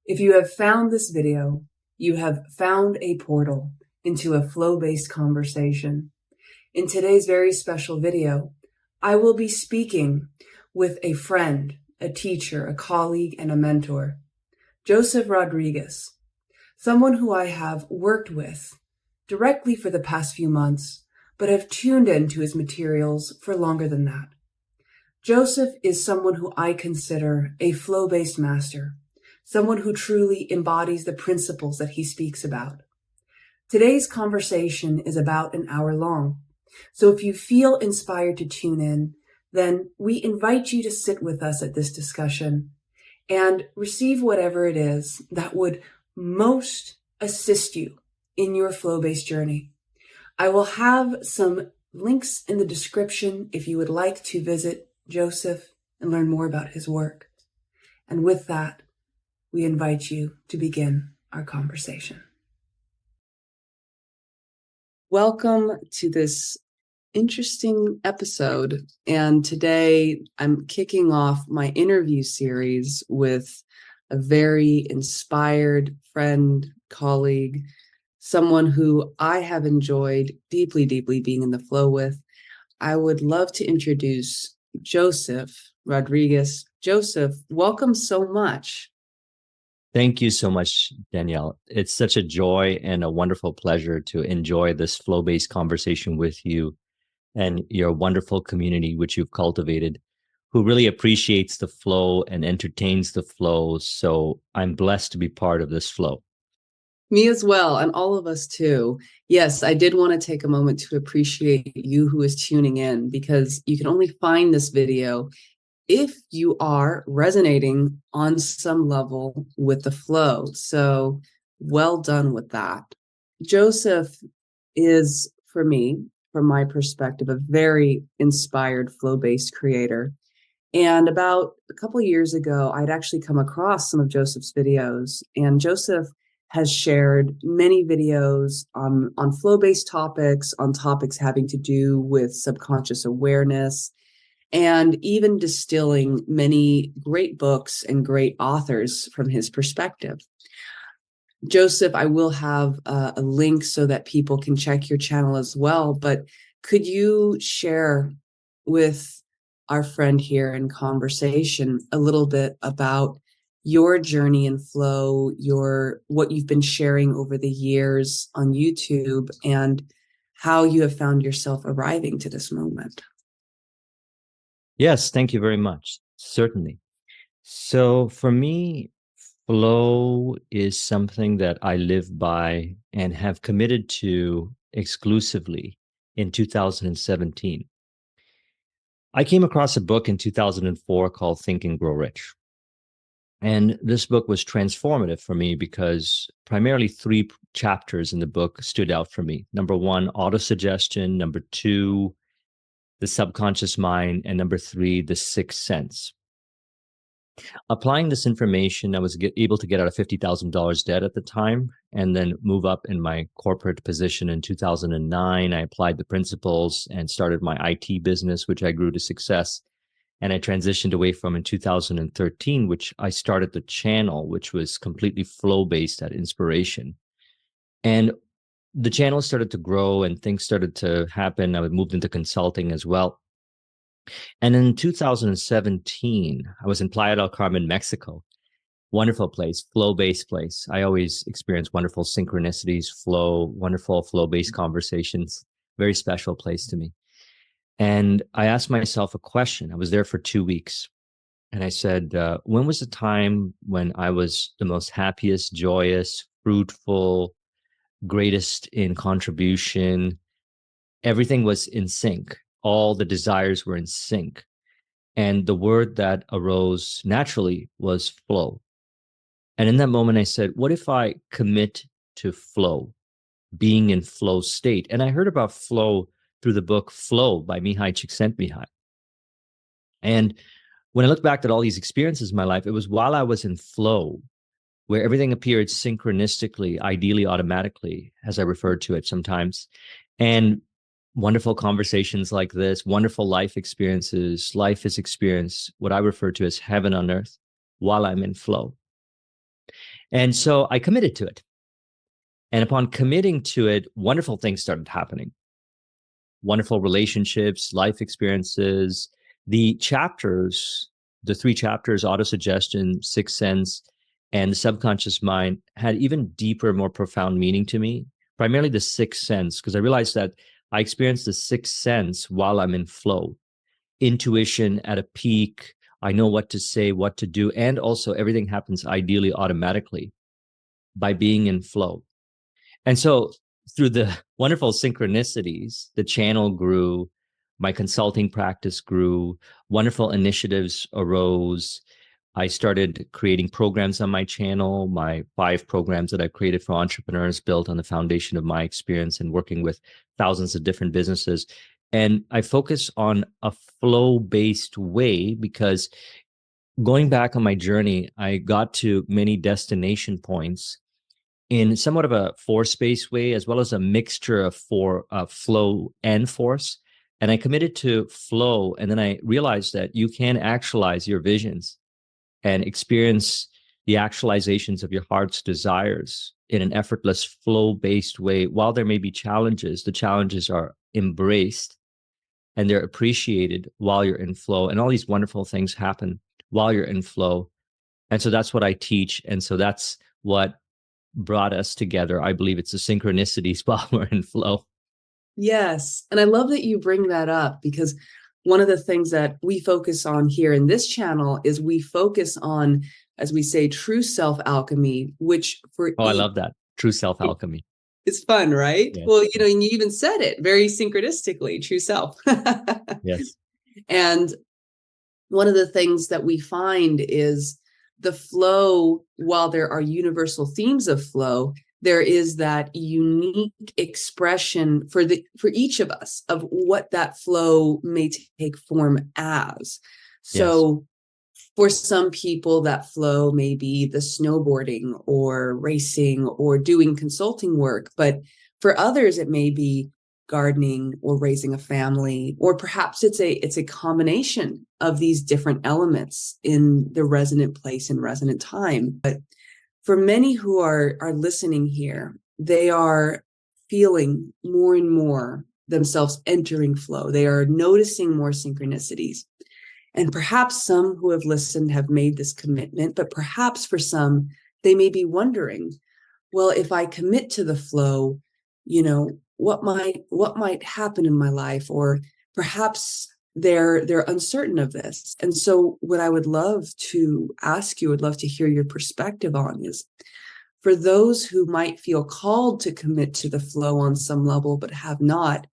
If you have found this video, you have found a portal into a flow-based conversation. In today's very special video, I will be speaking with a friend, a teacher, a colleague, and a mentor, Joseph Rodrigues, someone who I have worked with directly for the past few months, but have tuned into his materials for longer than that. Joseph is someone who I consider a flow-based master, someone who truly embodies the principles that he speaks about. Today's conversation is about an hour long, so if you feel inspired to tune in, then we invite you to sit with us at this discussion and receive whatever it is that would most assist you in your flow-based journey. I will have some links in the description if you would like to visit Joseph and learn more about his work. And with that, we invite you to begin our conversation. Welcome to this interesting episode. And today I'm kicking off my interview series with a very inspired friend, colleague, someone who I have enjoyed deeply, deeply being in the flow with. I would love to introduce Joseph Rodrigues. Joseph, welcome so much. Thank you so much, Danielle. It's such a joy and a wonderful pleasure to enjoy this flow-based conversation with you and your wonderful community, which you've cultivated, who really appreciates the flow and entertains the flow. So I'm blessed to be part of this flow. Me as well, and all of us too. Yes, I did want to take a moment to appreciate you who is tuning in, because you can only find this video if you are resonating on some level with the flow. So well done with that. Joseph is, for me, from my perspective, a very inspired flow-based creator. And about a couple of years ago, I'd actually come across some of Joseph's videos, and Joseph has shared many videos on flow-based topics, on topics having to do with subconscious awareness, and even distilling many great books and great authors from his perspective. Joseph, I will have a link so that people can check your channel as well, but could you share with our friend here in conversation a little bit about your journey in flow, what you've been sharing over the years on YouTube, and how you have found yourself arriving to this moment? Yes, thank you very much. Certainly. So for me, flow is something that I live by and have committed to exclusively in 2017. I came across a book in 2004 called Think and Grow Rich. And this book was transformative for me because primarily 3 chapters in the book stood out for me. Number 1, autosuggestion. Number 2, the subconscious mind. And number 3, the sixth sense. Applying this information, I was able to get out of $50,000 debt at the time and then move up in my corporate position in 2009. I applied the principles and started my IT business, which I grew to success. And I transitioned away from in 2013, which I started the channel, which was completely flow-based at inspiration. And the channel started to grow and things started to happen. I moved into consulting as well. And in 2017, I was in Playa del Carmen, Mexico. Wonderful place, flow-based place. I always experience wonderful synchronicities, wonderful flow-based conversations. Very special place to me. And I asked myself a question. I was there for 2 weeks. And I said, when was the time when I was the most happiest, joyous, fruitful, greatest in contribution? Everything was in sync. All the desires were in sync. And the word that arose naturally was flow. And in that moment, I said, what if I commit to flow, being in flow state? And I heard about flow through the book Flow by Mihai Csikszentmihalyi. And when I look back at all these experiences in my life, it was while I was in flow, where everything appeared synchronistically, ideally, automatically, as I referred to it sometimes. And wonderful conversations like this, wonderful life experiences. Life is experienced, what I refer to as heaven on earth, while I'm in flow. And so I committed to it. And upon committing to it, wonderful things started happening. Wonderful relationships, life experiences, the chapters, the 3 chapters, autosuggestion, sixth sense, and the subconscious mind had even deeper, more profound meaning to me, primarily the sixth sense, because I realized that I experienced the sixth sense while I'm in flow, intuition at a peak. I know what to say, what to do, and also everything happens ideally automatically by being in flow. And so through the wonderful synchronicities, the channel grew, my consulting practice grew, wonderful initiatives arose. I started creating programs on my channel, my 5 programs that I created for entrepreneurs built on the foundation of my experience and working with thousands of different businesses. And I focus on a flow-based way because going back on my journey, I got to many destination points in somewhat of a force-based way, as well as a mixture of flow and force. And I committed to flow. And then I realized that you can actualize your visions and experience the actualizations of your heart's desires in an effortless flow-based way. While there may be challenges, the challenges are embraced and they're appreciated while you're in flow. And all these wonderful things happen while you're in flow. And so that's what I teach. And so that's what brought us together. I believe it's the synchronicities while we're in flow. Yes. And I love that you bring that up, because one of the things that we focus on here in this channel is we focus on, as we say, true self alchemy, which for I love that. True self alchemy. It's fun, right? Yes. Well, and you even said it very synchronistically, true self. Yes. And one of the things that we find is the flow, while there are universal themes of flow, there is that unique expression for each of us of what that flow may take form as. So for some people, that flow may be the snowboarding or racing or doing consulting work. But for others, it may be gardening or raising a family, or perhaps it's a combination of these different elements in the resonant place and resonant time. But for many who are listening here, they are feeling more and more themselves entering flow. They are noticing more synchronicities. And perhaps some who have listened have made this commitment, but perhaps for some, they may be wondering, well, if I commit to the flow, what might happen in my life? Or perhaps they're uncertain of this. And so what I would love to ask you, would love to hear your perspective on is, for those who might feel called to commit to the flow on some level, but have not,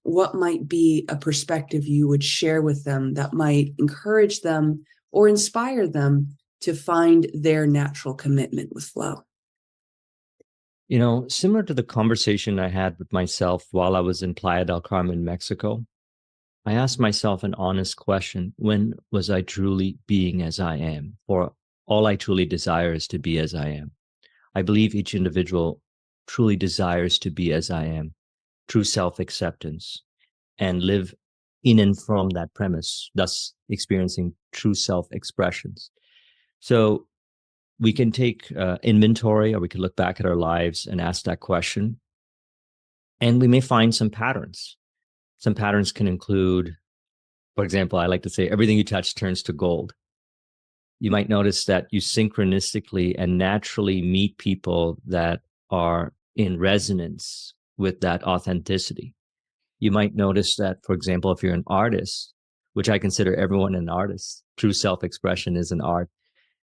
what might be a perspective you would share with them that might encourage them or inspire them to find their natural commitment with flow? Similar to the conversation I had with myself while I was in Playa del Carmen, Mexico, I asked myself an honest question. When was I truly being as I am? For all I truly desire is to be as I am. I believe each individual truly desires to be as I am, true self-acceptance, and live in and from that premise, thus experiencing true self-expressions. So we can take inventory, or we can look back at our lives and ask that question. And we may find some patterns. Some patterns can include, for example, I like to say, everything you touch turns to gold. You might notice that you synchronistically and naturally meet people that are in resonance with that authenticity. You might notice that, for example, if you're an artist, which I consider everyone an artist, true self-expression is an art.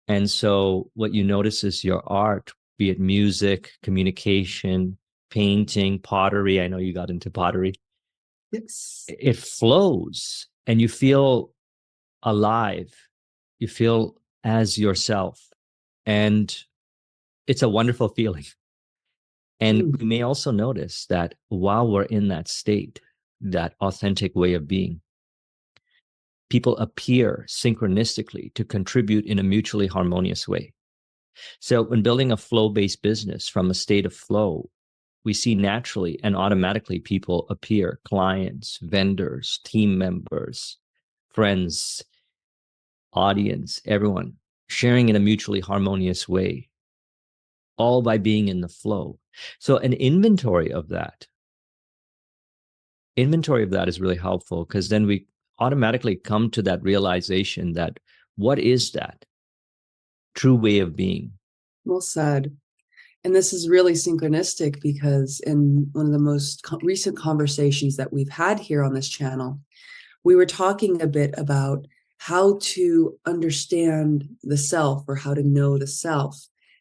And so what you notice is your art, be it music, communication, painting, pottery. I know you got into pottery. Yes. It flows and you feel alive. You feel as yourself. And it's a wonderful feeling. And we may also notice that while we're in that state, that authentic way of being, people appear synchronistically to contribute in a mutually harmonious way. So when building a flow-based business from a state of flow, we see naturally and automatically people appear, clients, vendors, team members, friends, audience, everyone. sharing in a mutually harmonious way, all by being in the flow. So an inventory of that is really helpful, because then we automatically come to that realization that what is that true way of being? Well said. And this is really synchronistic because in one of the most recent conversations that we've had here on this channel, we were talking a bit about how to understand the self, or how to know the self.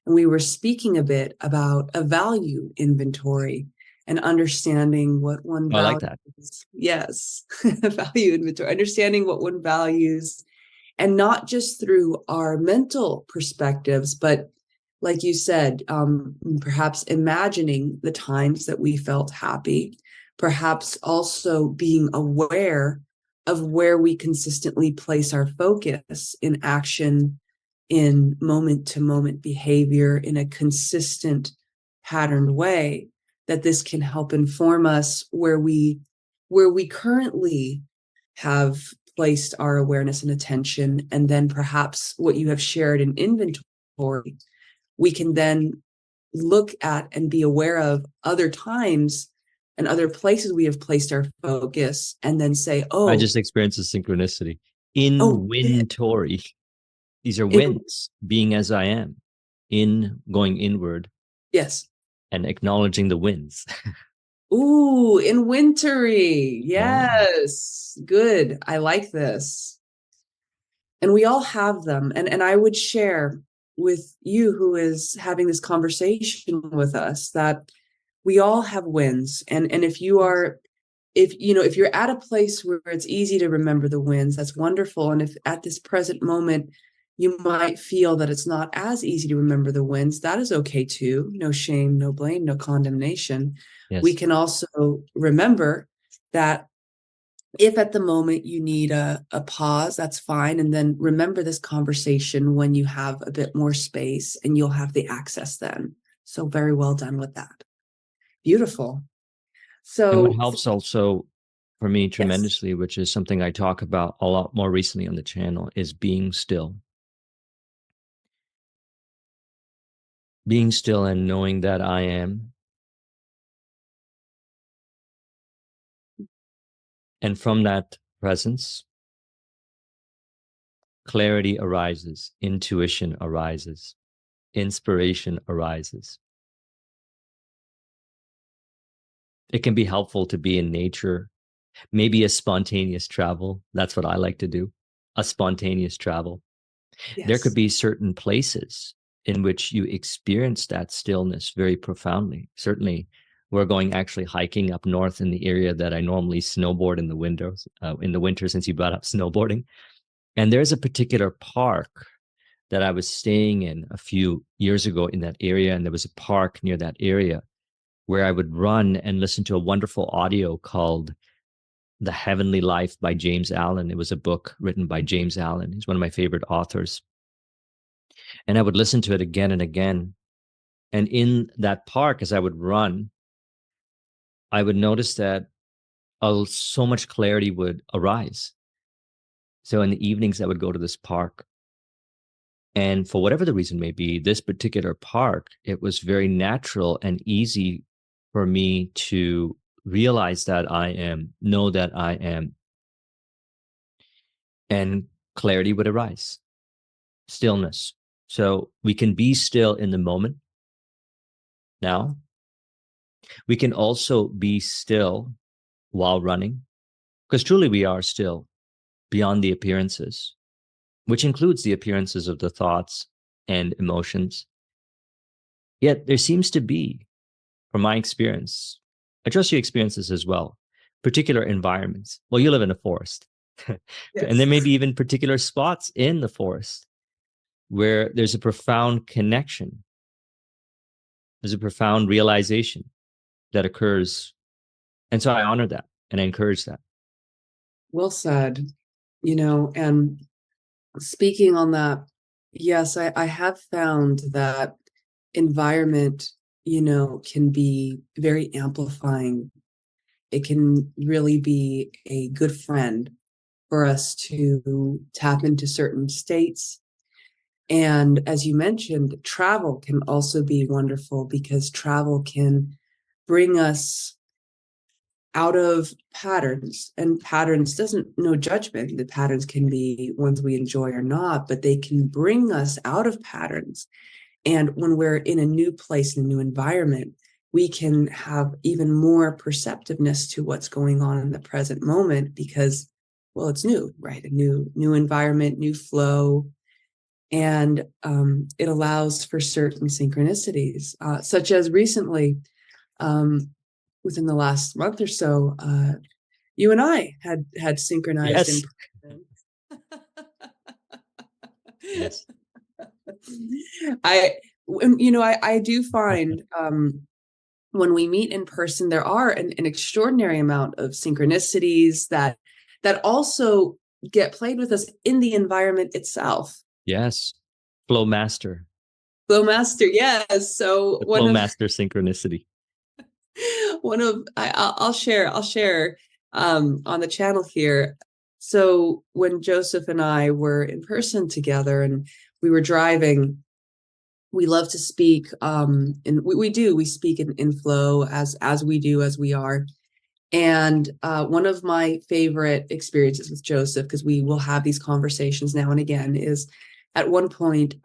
And we were speaking a bit about a value inventory and understanding what one I like values. that. Yes, value inventory, understanding what one values, and not just through our mental perspectives, but like you said, perhaps imagining the times that we felt happy, perhaps also being aware of where we consistently place our focus in action, in moment to moment behavior, in a consistent patterned way, that this can help inform us where we currently have placed our awareness and attention. And then perhaps what you have shared in inventory, we can then look at and be aware of other times and other places we have placed our focus, and then say, I oh, just experienced a synchronicity. oh, Inventory. These are it, wins, being as I am, in going inward yes. and acknowledging the wins. Ooh, in wintry. Yeah. Yes. Good. I like this. And we all have them. And I would share with you who is having this conversation with us that we all have wins. And if you are, if you're at a place where it's easy to remember the wins, that's wonderful. And if at this present moment you might feel that it's not as easy to remember the wins, that is okay too. No shame, no blame, no condemnation. We Yes. can also remember that if at the moment you need a pause, that's fine. And then remember this conversation when you have a bit more space, and you'll have the access then. So very well done with that. Beautiful. And what So helps also for me yes. tremendously, which is something I talk about a lot more recently on the channel, is being still. Being still and knowing that I am. And from that presence, clarity arises, intuition arises, inspiration arises. It can be helpful to be in nature, maybe a spontaneous travel. That's what I like to do, a spontaneous travel. There could Yes. be certain places in which you experience that stillness very profoundly. Certainly, we're going actually hiking up north in the area that I normally snowboard in the winter, since you brought up snowboarding. And there's a particular park that I was staying in a few years ago in that area, and there was a park near that area where I would run and listen to a wonderful audio called The Heavenly Life by James Allen. It was a book written by James Allen. He's one of my favorite authors. And I would listen to it again and again. And in that park, as I would run, I would notice that so much clarity would arise. So in the evenings, I would go to this park. And for whatever the reason may be, this particular park, it was very natural and easy for me to realize that I am, know that I am, and clarity would arise, stillness. So we can be still in the moment now. We can also be still while running, because truly we are still beyond the appearances, which includes the appearances of the thoughts and emotions. Yet there seems to be, from my experience, I trust your experiences as well, particular environments. Well, you live in a forest, and there Yes. may be even particular spots in the forest where there's a profound connection, there's a profound realization that occurs. And so I honor that and I encourage that. Well said. And speaking on that, yes, I have found that environment, can be very amplifying. It can really be a good friend for us to tap into certain states. And as you mentioned, travel can also be wonderful because travel can bring us out of patterns, and patterns doesn't no judgment. The patterns can be ones we enjoy or not, but they can bring us out of patterns. And when we're in a new place, in a new environment, we can have even more perceptiveness to what's going on in the present moment because, well, it's new, right? A new environment, new flow. And it allows for certain synchronicities, such as recently, within the last month or so, you and I had synchronized in Yes. person. Yes. I do find when we meet in person, there are an extraordinary amount of synchronicities that also get played with us in the environment itself. Yes. Flow master. Flow master, yes. So The flow master synchronicity. I'll share on the channel here. So when Joseph and I were in person together and we were driving, we love to speak, and we speak in flow as we do, as we are. And one of my favorite experiences with Joseph, because we will have these conversations now and again, is at one point,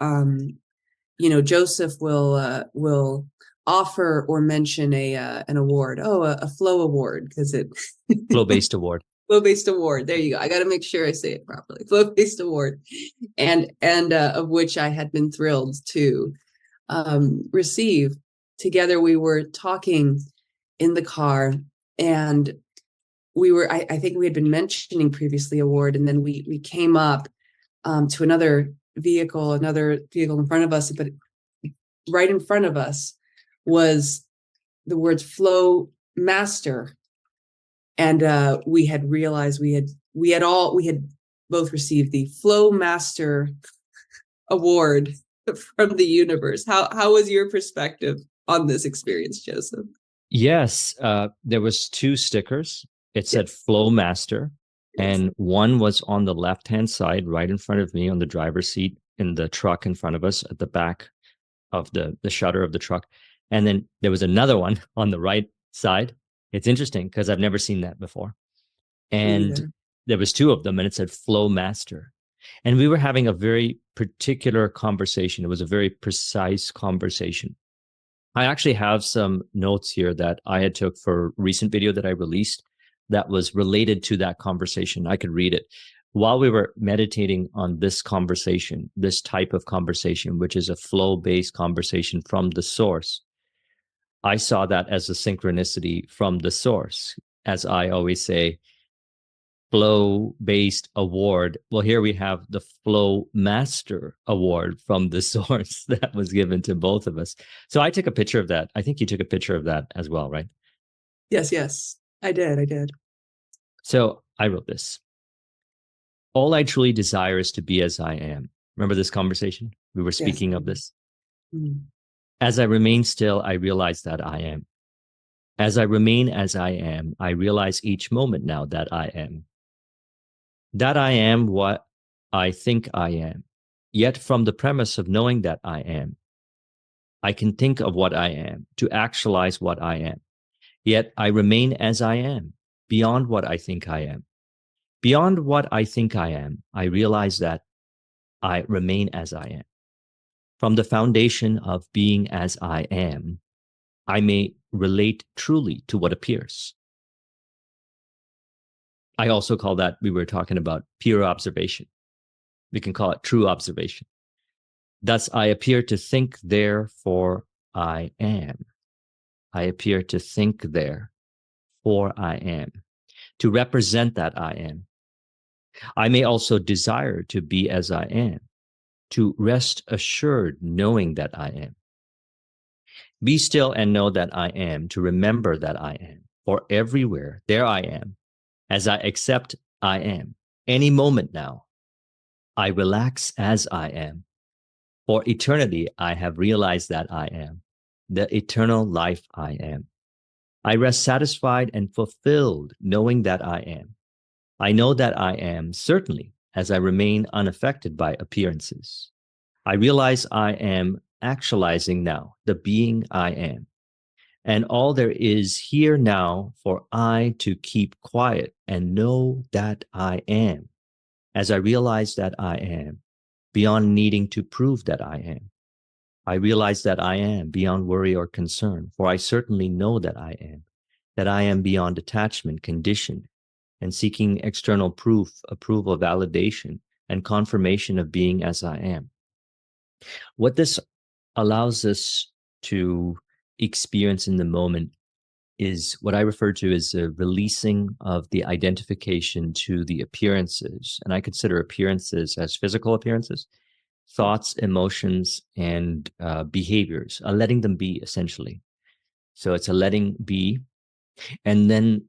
Joseph will offer or mention an award. Oh, a flow award, because it Flow-based award. Flow-based award. There you go. I got to make sure I say it properly. Flow-based award, and of which I had been thrilled to receive. Together, we were talking in the car, and we were. I think we had been mentioning previously award, and then we came up to another vehicle in front of us, but right in front of us was the words flow master. And we had realized we had both received the Flow Master Award from the universe. How was your perspective on this experience, Joseph? Yes, there was 2 stickers. It said Flow Master, and one was on the left-hand side, right in front of me on the driver's seat in the truck in front of us at the back of the shutter of the truck. And then there was another one on the right side. It's interesting because I've never seen that before. And there was 2 of them, and it said Flow Master. And we were having a very particular conversation. It was a very precise conversation. I actually have some notes here that I had took for a recent video that I released that was related to that conversation. I could read it. While we were meditating on this conversation, this type of conversation, which is a flow-based conversation from the source, I saw that as a synchronicity from the source. As I always say, flow-based award. Well, here we have the Flow Master Award from the source that was given to both of us. So I took a picture of that. I think you took a picture of that as well, right? Yes, I did. So I wrote this. All I truly desire is to be as I am. Remember this conversation? We were speaking of this. Mm. As I remain still, I realize that I am. As I remain as I am, I realize each moment now that I am. That I am what I think I am. Yet from the premise of knowing that I am, I can think of what I am to actualize what I am. Yet I remain as I am, beyond what I think I am. Beyond what I think I am, I realize that I remain as I am. From the foundation of being as I am, I may relate truly to what appears. I also call that, we were talking about pure observation. We can call it true observation. Thus, I appear to think, therefore I am. I appear to think, therefore I am. To represent that I am. I may also desire to be as I am. To rest assured knowing that I am. Be still and know that I am, to remember that I am. For everywhere, there I am. As I accept I am. Any moment now, I relax as I am. For eternity, I have realized that I am. The eternal life I am. I rest satisfied and fulfilled knowing that I am. I know that I am, certainly, as I remain unaffected by appearances. I realize I am actualizing now, the being I am. And all there is here now for I to keep quiet and know that I am, as I realize that I am, beyond needing to prove that I am. I realize that I am beyond worry or concern, for I certainly know that I am beyond attachment, condition, and seeking external proof, approval, validation, and confirmation of being as I am. What this allows us to experience in the moment is what I refer to as a releasing of the identification to the appearances. And I consider appearances as physical appearances, thoughts, emotions, and behaviors, letting them be, essentially. So it's a letting be. And then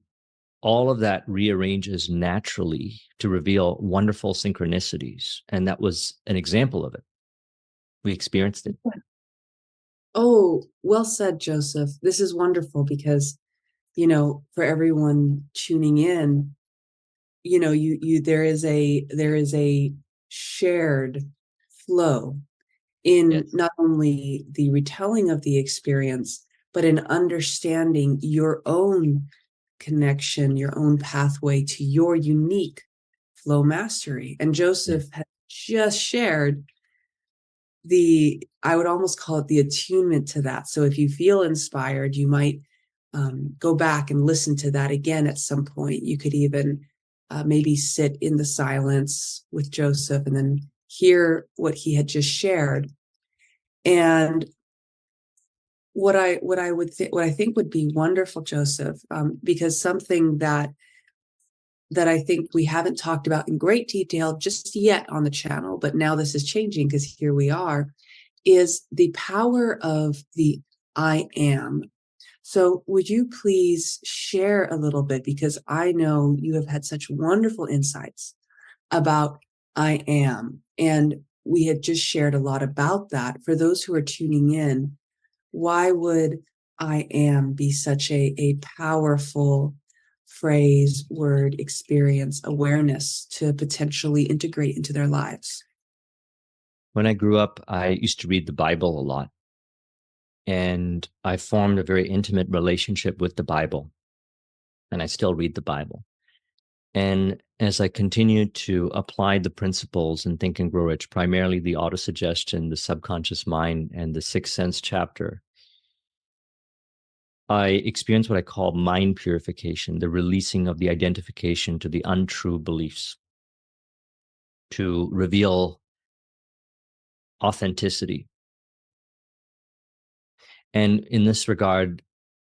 all of that rearranges naturally to reveal wonderful synchronicities. And that was an example of it. We experienced it. Oh, well said, Joseph. This is wonderful because, for everyone tuning in, there is a shared flow in Yes. not only the retelling of the experience, but in understanding your own connection, your own pathway to your unique flow mastery. And Joseph had just shared I would almost call it the attunement to that. So if you feel inspired, you might go back and listen to that again at some point. You could even maybe sit in the silence with Joseph and then hear what he had just shared. And what I think would be wonderful, Joseph, because something that I think we haven't talked about in great detail just yet on the channel, but now this is changing because here we are, is the power of the I am. So would you please share a little bit, because I know you have had such wonderful insights about I am, and we had just shared a lot about that. For those who are tuning in, why would I am be such a powerful phrase, word, experience, awareness to potentially integrate into their lives? When I grew up, I used to read the Bible a lot. And I formed a very intimate relationship with the Bible. And I still read the Bible. And as I continued to apply the principles in Think and Grow Rich, primarily the autosuggestion, the subconscious mind, and the sixth sense chapter, I experienced what I call mind purification, the releasing of the identification to the untrue beliefs, to reveal authenticity. And in this regard,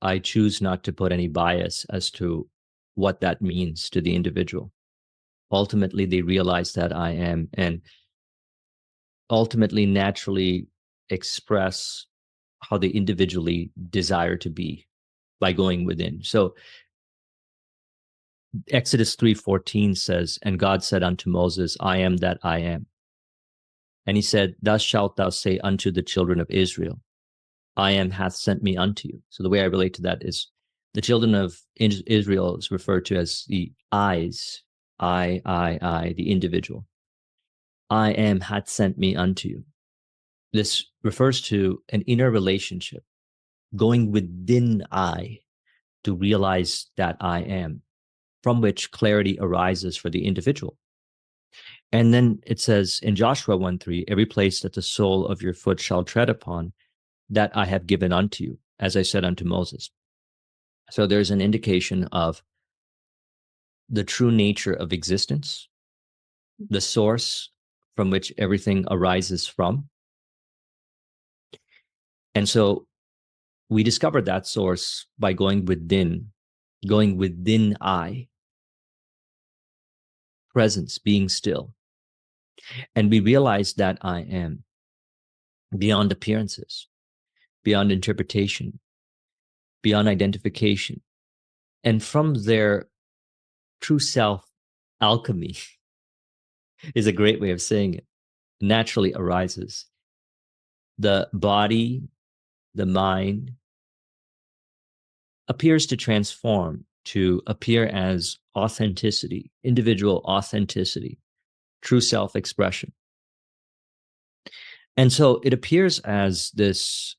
I choose not to put any bias as to what that means to the individual. Ultimately, they realize that I am, and ultimately naturally express how they individually desire to be by going within. So Exodus 3:14 says, and God said unto Moses, I am that I am. And he said, thus shalt thou say unto the children of Israel, I am hath sent me unto you. So the way I relate to that is the children of Israel is referred to as the I's, I, the individual. I am hath sent me unto you. This refers to an inner relationship, going within I to realize that I am, from which clarity arises for the individual. And then it says in Joshua 1:3, every place that the sole of your foot shall tread upon, that I have given unto you, as I said unto Moses. So there's an indication of the true nature of existence, the source from which everything arises from. And so we discovered that source by going within I, presence, being still. And we realized that I am beyond appearances, beyond interpretation, beyond identification. And from there, true self alchemy is a great way of saying it, naturally arises. The body, the mind appears to transform to appear as authenticity, individual authenticity, true self-expression. And so it appears as this,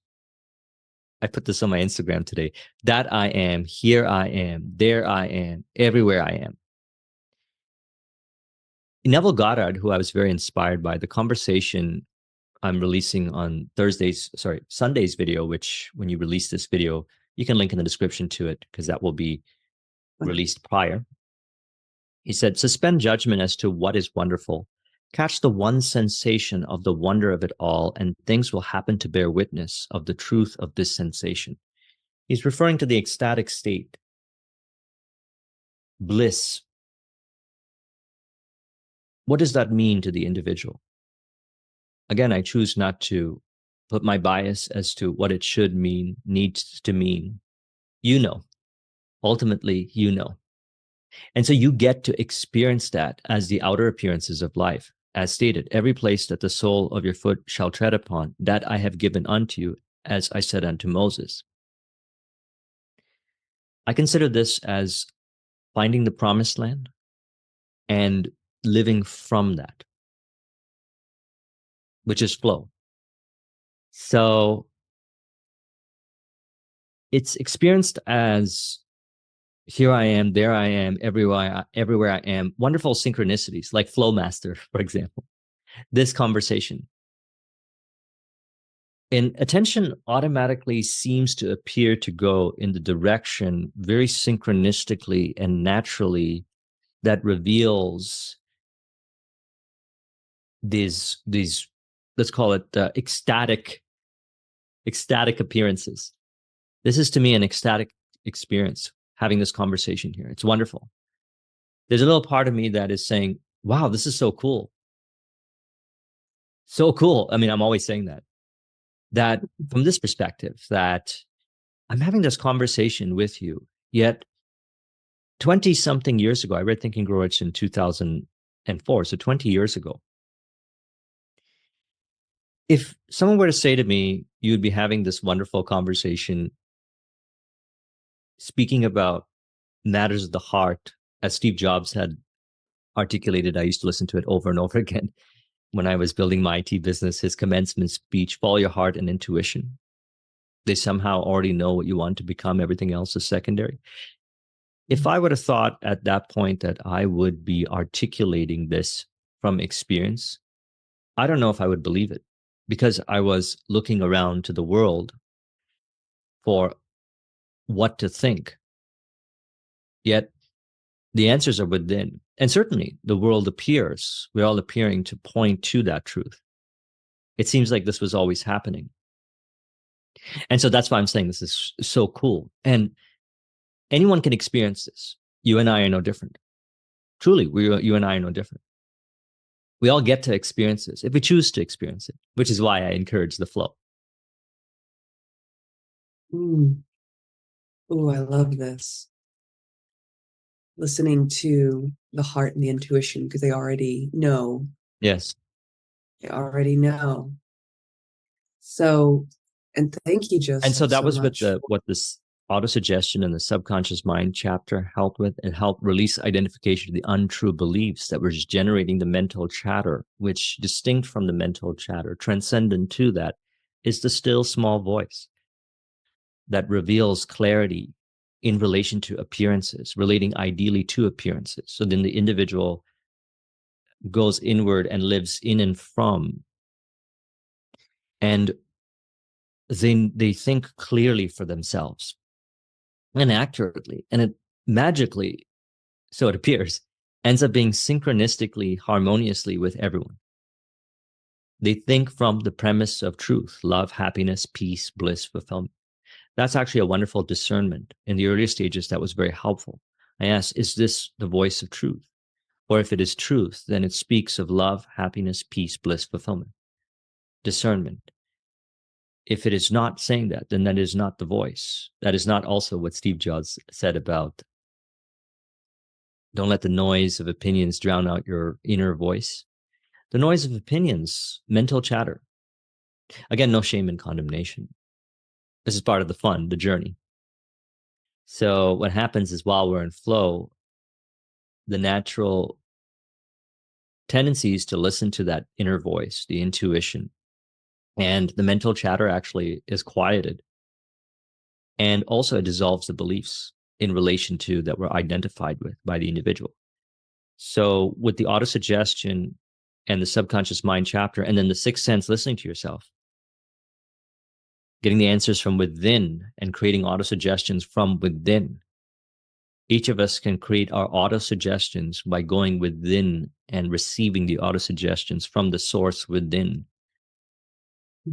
I put this on my Instagram today, that I am, here I am, there I am, everywhere I am. Neville Goddard, who I was very inspired by, the conversation I'm releasing on Sunday's video, which when you release this video, you can link in the description to it because that will be released prior. He said, suspend judgment as to what is wonderful. Catch the one sensation of the wonder of it all, and things will happen to bear witness of the truth of this sensation. He's referring to the ecstatic state, bliss. What does that mean to the individual? Again, I choose not to put my bias as to what it should mean, needs to mean. You know, ultimately, you know. And so you get to experience that as the outer appearances of life. As stated, every place that the sole of your foot shall tread upon, that I have given unto you, as I said unto Moses. I consider this as finding the promised land and living from that, which is flow. So it's experienced as here I am, there I am, everywhere I am. Wonderful synchronicities, like Flow Master, for example. This conversation. And attention automatically seems to appear to go in the direction very synchronistically and naturally that reveals these let's call it ecstatic appearances. This is to me an ecstatic experience, having this conversation here. It's wonderful. There's a little part of me that is saying, wow, this is so cool. So cool. I mean, I'm always saying that from this perspective, that I'm having this conversation with you, yet 20 something years ago, I read Think and Grow Rich in 2004. So 20 years ago, if someone were to say to me, you'd be having this wonderful conversation, speaking about matters of the heart, as Steve Jobs had articulated, I used to listen to it over and over again when I was building my IT business, his commencement speech, follow your heart and intuition. They somehow already know what you want to become. Everything else is secondary. If I would have thought at that point that I would be articulating this from experience, I don't know if I would believe it, because I was looking around to the world for what to think. Yet the answers are within. And certainly the world appears, we're all appearing to point to that truth. It seems like this was always happening. And so that's why I'm saying this is so cool. And anyone can experience this. You and I are no different. Truly, you and I are no different. We all get to experience this if we choose to experience it, which is why I encourage the flow. Oh, I love this. Listening to the heart and the intuition, because they already know. Yes. They already know. So, and thank you, Joseph. And so that was what this autosuggestion and the subconscious mind chapter helped with. It helped release identification of the untrue beliefs that were just generating the mental chatter, which, distinct from the mental chatter, transcendent to that, is the still small voice that reveals clarity in relation to appearances, relating ideally to appearances. So then the individual goes inward and lives in and from, and they think clearly for themselves and accurately, and it magically, so it appears, ends up being synchronistically, harmoniously with everyone. They think from the premise of truth, love, happiness, peace, bliss, fulfillment. That's actually a wonderful discernment. In the earlier stages, that was very helpful. I asked, is this the voice of truth? Or if it is truth, then it speaks of love, happiness, peace, bliss, fulfillment, discernment. If it is not saying that, then that is not the voice. That is not also what Steve Jobs said about don't let the noise of opinions drown out your inner voice. The noise of opinions, mental chatter. Again, no shame and condemnation. This is part of the fun, the journey. So what happens is while we're in flow, the natural tendency is to listen to that inner voice, the intuition, And the mental chatter actually is quieted. And also it dissolves the beliefs in relation to that we're identified with by the individual. So with the autosuggestion and the subconscious mind chapter, and then the sixth sense, listening to yourself, getting the answers from within and creating autosuggestions from within. Each of us can create our autosuggestions by going within and receiving the autosuggestions from the source within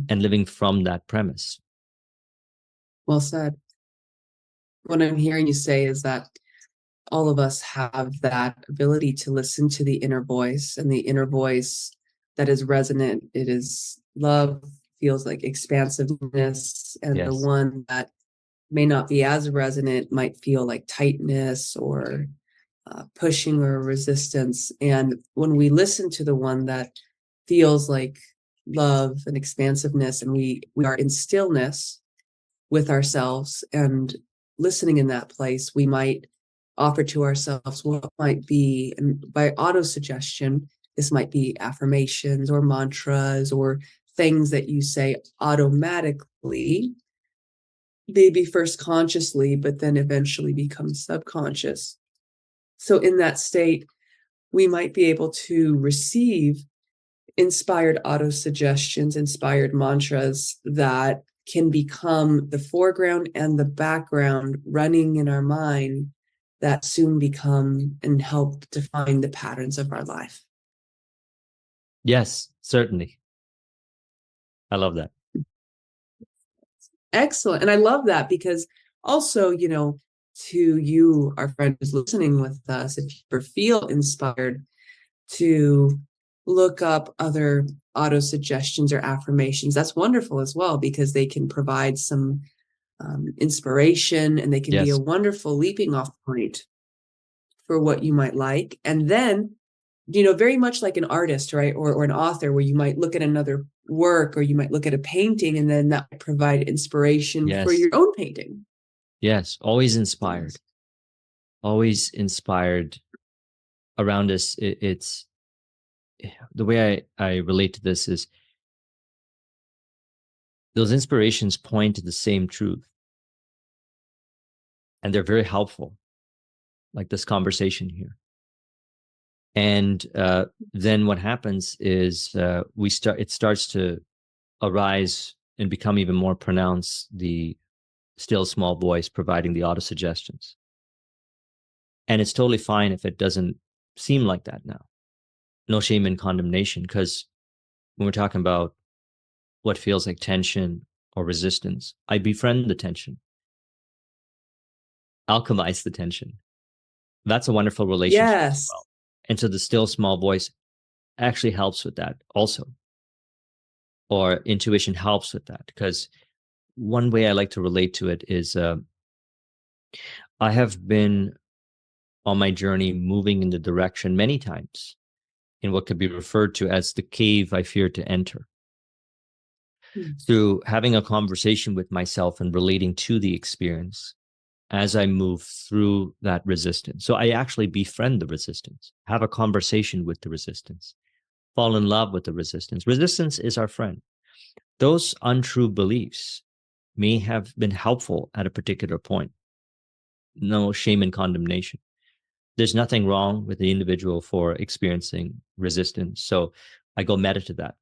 and living from that premise. Well said. What I'm hearing you say is that all of us have that ability to listen to the inner voice, and the inner voice that is resonant, it is love, feels like expansiveness, and the Yes. one that may not be as resonant might feel like tightness or pushing or resistance. And when we listen to the one that feels like love and expansiveness, and we are in stillness with ourselves and listening in that place, we might offer to ourselves what might be, and by auto-suggestion, this might be affirmations or mantras or things that you say automatically, maybe first consciously, but then eventually become subconscious. So in that state, we might be able to receive inspired auto-suggestions, inspired mantras that can become the foreground and the background running in our mind that soon become and help define the patterns of our life. Yes, certainly. I love that. Excellent. And I love that because also, to you, our friend who's listening with us, if you ever feel inspired to look up other auto suggestions or affirmations, that's wonderful as well, because they can provide some inspiration, and they can be a Yes. wonderful leaping off point for what you might like. And then, very much like an artist, right? Or an author, where you might look at another work, or you might look at a painting, and then that might provide inspiration for Yes. your own painting. Yes. Always inspired. Yes. Always inspired around us. It's the way I relate to this is those inspirations point to the same truth, and they're very helpful, like this conversation here. And then what happens is it starts to arise and become even more pronounced, the still small voice providing the auto suggestions. And it's totally fine if it doesn't seem like that now. No shame in condemnation, because when we're talking about what feels like tension or resistance, I befriend the tension, alchemize the tension. That's a wonderful relationship as Yes. well. And so the still small voice actually helps with that also, or intuition helps with that. Because one way I like to relate to it is I have been on my journey moving in the direction many times in what could be referred to as the cave I fear to enter. Through having a conversation with myself and relating to the experience as I move through that resistance. So I actually befriend the resistance, have a conversation with the resistance, fall in love with the resistance. Resistance is our friend. Those untrue beliefs may have been helpful at a particular point. No shame and condemnation. There's nothing wrong with the individual for experiencing resistance. So I go meta to that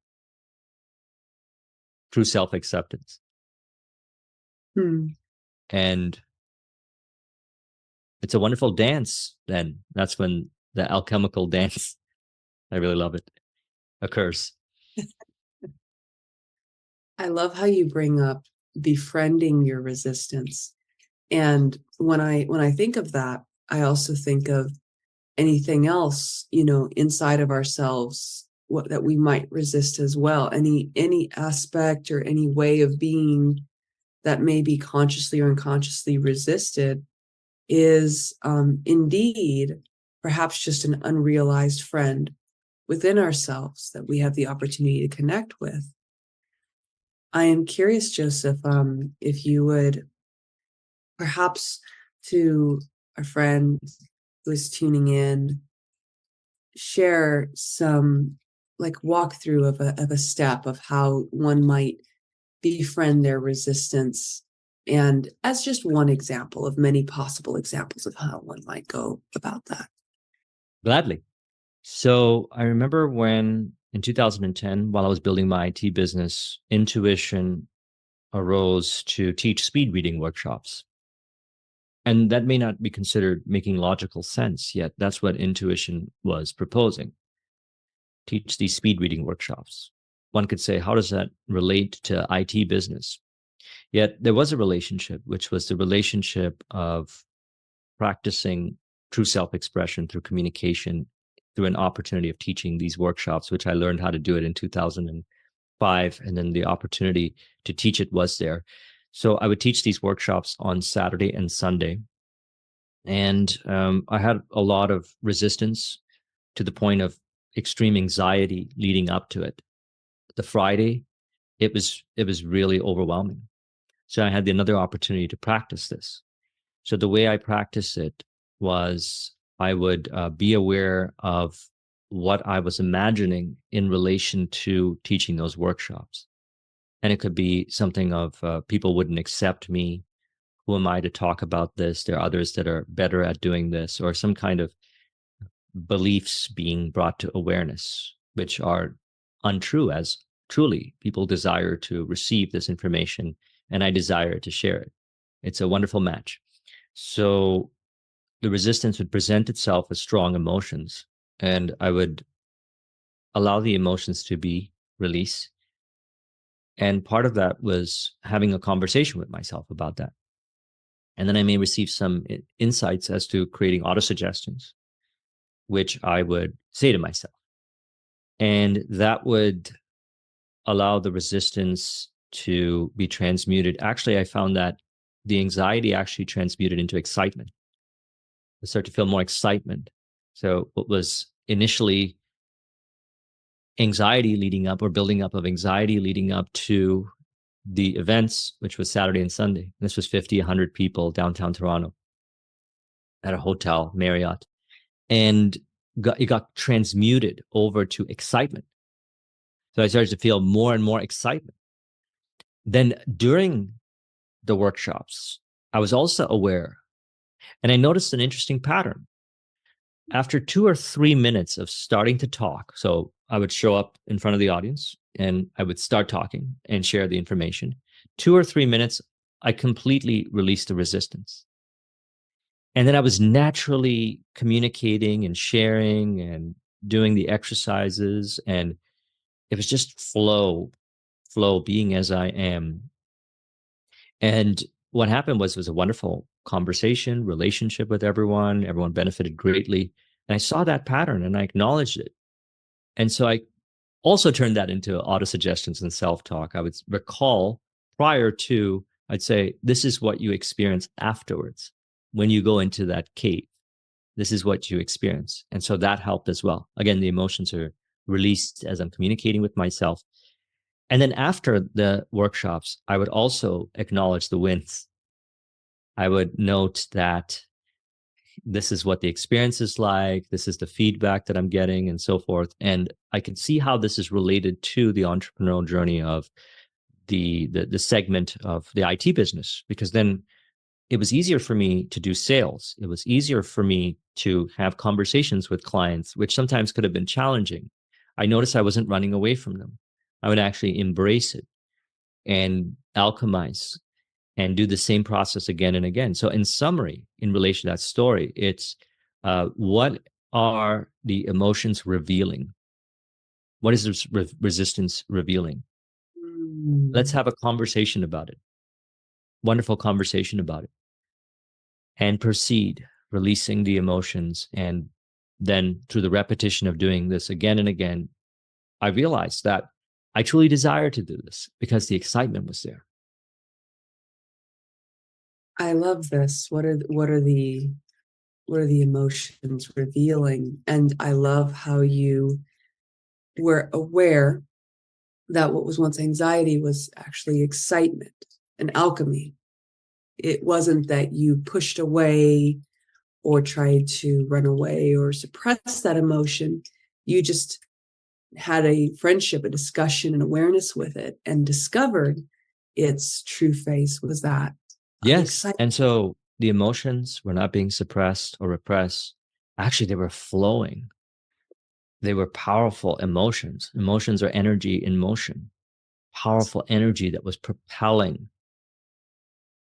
through self-acceptance. And it's a wonderful dance then. That's when the alchemical dance, I really love it, occurs. I love how you bring up befriending your resistance. And when I think of that, I also think of anything else, inside of ourselves, what that we might resist as well. Any aspect or any way of being that may be consciously or unconsciously resisted is indeed perhaps just an unrealized friend within ourselves that we have the opportunity to connect with. I am curious, Joseph, if you would perhaps, to our friend who is tuning in, share some like walkthrough of a step of how one might befriend their resistance, and as just one example of many possible examples of how one might go about that. Gladly. So I remember when in 2010, while I was building my IT business, intuition arose to teach speed reading workshops. And that may not be considered making logical sense, yet that's what intuition was proposing. Teach these speed reading workshops. One could say, how does that relate to IT business? Yet there was a relationship, which was the relationship of practicing true self-expression through communication, through an opportunity of teaching these workshops, which I learned how to do it in 2005. And then the opportunity to teach it was there. So I would teach these workshops on Saturday and Sunday. And I had a lot of resistance to the point of extreme anxiety leading up to it. The Friday, it was really overwhelming. So I had another opportunity to practice this. So the way I practiced it was I would be aware of what I was imagining in relation to teaching those workshops. And it could be something of people wouldn't accept me. Who am I to talk about this? There are others that are better at doing this, or some kind of beliefs being brought to awareness, which are untrue, as truly people desire to receive this information and I desire to share it. It's a wonderful match. So the resistance would present itself as strong emotions, and I would allow the emotions to be released. And part of that was having a conversation with myself about that. And then I may receive some insights as to creating autosuggestions, which I would say to myself. And that would allow the resistance to be transmuted. Actually, I found that the anxiety actually transmuted into excitement. I start to feel more excitement. So what was initially anxiety leading up, or building up of anxiety leading up to the events, which was Saturday and Sunday. This was 50, 100 people downtown Toronto at a hotel, Marriott. And it got transmuted over to excitement. So I started to feel more and more excitement. Then during the workshops, I was also aware, and I noticed an interesting pattern. After 2 or 3 minutes of starting to talk, so I would show up in front of the audience and I would start talking and share the information. 2 or 3 minutes, I completely released the resistance. And then I was naturally communicating and sharing and doing the exercises. And it was just flow, being as I am. And what happened was, it was a wonderful conversation, relationship with everyone. Everyone benefited greatly. And I saw that pattern and I acknowledged it. And so I also turned that into autosuggestions and self-talk. I would recall prior to, I'd say, this is what you experience afterwards. When you go into that cave, this is what you experience. And so that helped as well. Again, the emotions are released as I'm communicating with myself. And then after the workshops, I would also acknowledge the wins. I would note that this is what the experience is like, this is the feedback that I'm getting, and so forth. And I can see how this is related to the entrepreneurial journey of the segment of the IT business, because then it was easier for me to do sales. It was easier for me to have conversations with clients, which sometimes could have been challenging. I noticed I wasn't running away from them. I would actually embrace it and alchemize and do the same process again and again. So in summary, in relation to that story, it's what are the emotions revealing? What is this resistance revealing? Let's have a conversation about it. Wonderful conversation about it. And proceed, releasing the emotions. And then through the repetition of doing this again and again, I realized that I truly desire to do this because the excitement was there. I love this. What are the emotions revealing? And I love how you were aware that what was once anxiety was actually excitement and alchemy. It wasn't that you pushed away or tried to run away or suppress that emotion. You just had a friendship, a discussion, an awareness with it, and discovered its true face was that of Yes. excitement. And so the emotions were not being suppressed or repressed. Actually, they were flowing. They were powerful emotions. Emotions are energy in motion, powerful energy that was propelling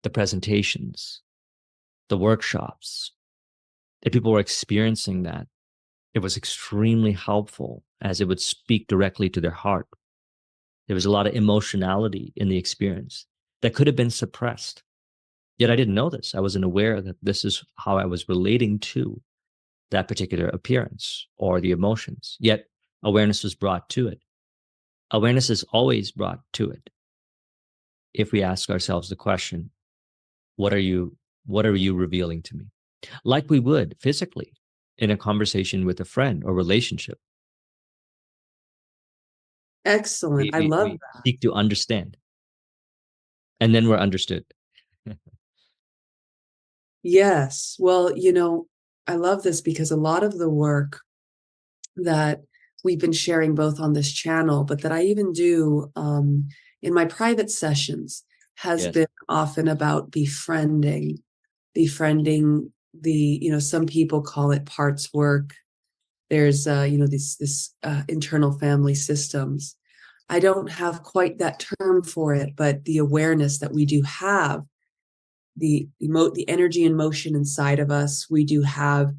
the presentations, the workshops. If people were experiencing that, it was extremely helpful as it would speak directly to their heart. There was a lot of emotionality in the experience that could have been suppressed. Yet I didn't know this. I wasn't aware that this is how I was relating to that particular appearance or the emotions. Yet awareness was brought to it. Awareness is always brought to it if we ask ourselves the question, what are you revealing to me? Like we would physically in a conversation with a friend or relationship. Excellent. I love We seek to understand, and then we're understood. Yes. Well, I love this because a lot of the work that we've been sharing both on this channel, but that I even do in my private sessions has Yes. been often about befriending some people call it parts work. There's, this internal family systems. I don't have quite that term for it, but the awareness that we do have the energy and motion inside of us. We do have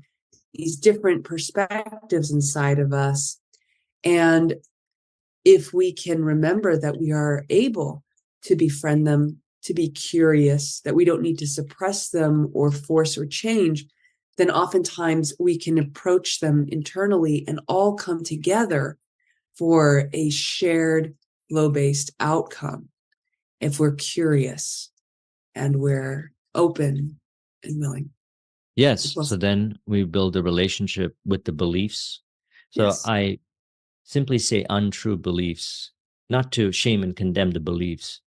these different perspectives inside of us. And if we can remember that we are able to befriend them, to be curious, that we don't need to suppress them or force or change, then oftentimes we can approach them internally and all come together for a shared flow-based outcome if we're curious and we're open and willing. Yes. Well, So then we build a relationship with the beliefs. So yes. I simply say untrue beliefs, not to shame and condemn the beliefs,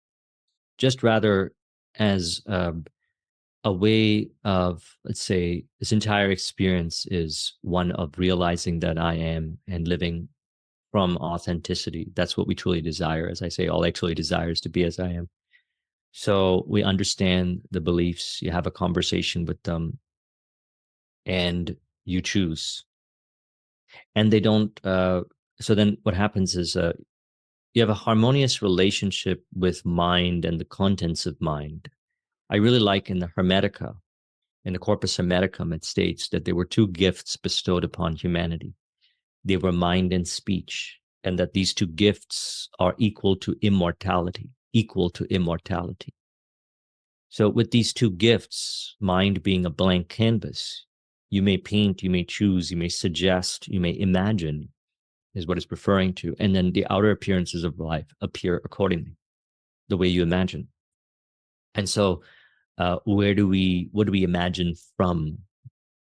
just rather as a way of, let's say, this entire experience is one of realizing that I am and living from authenticity. That's what we truly desire. As I say, all I truly desire is to be as I am. So we understand the beliefs, you have a conversation with them, and you choose. And they don't, so then what happens is you have a harmonious relationship with mind and the contents of mind. I really like in the Hermetica, in the Corpus Hermeticum, it states that there were two gifts bestowed upon humanity. They were mind and speech, and that these two gifts are equal to immortality, equal to immortality. So with these two gifts, mind being a blank canvas, you may paint, you may choose, you may suggest, you may imagine, is what it's referring to. And then the outer appearances of life appear accordingly, the way you imagine. And so what do we imagine from?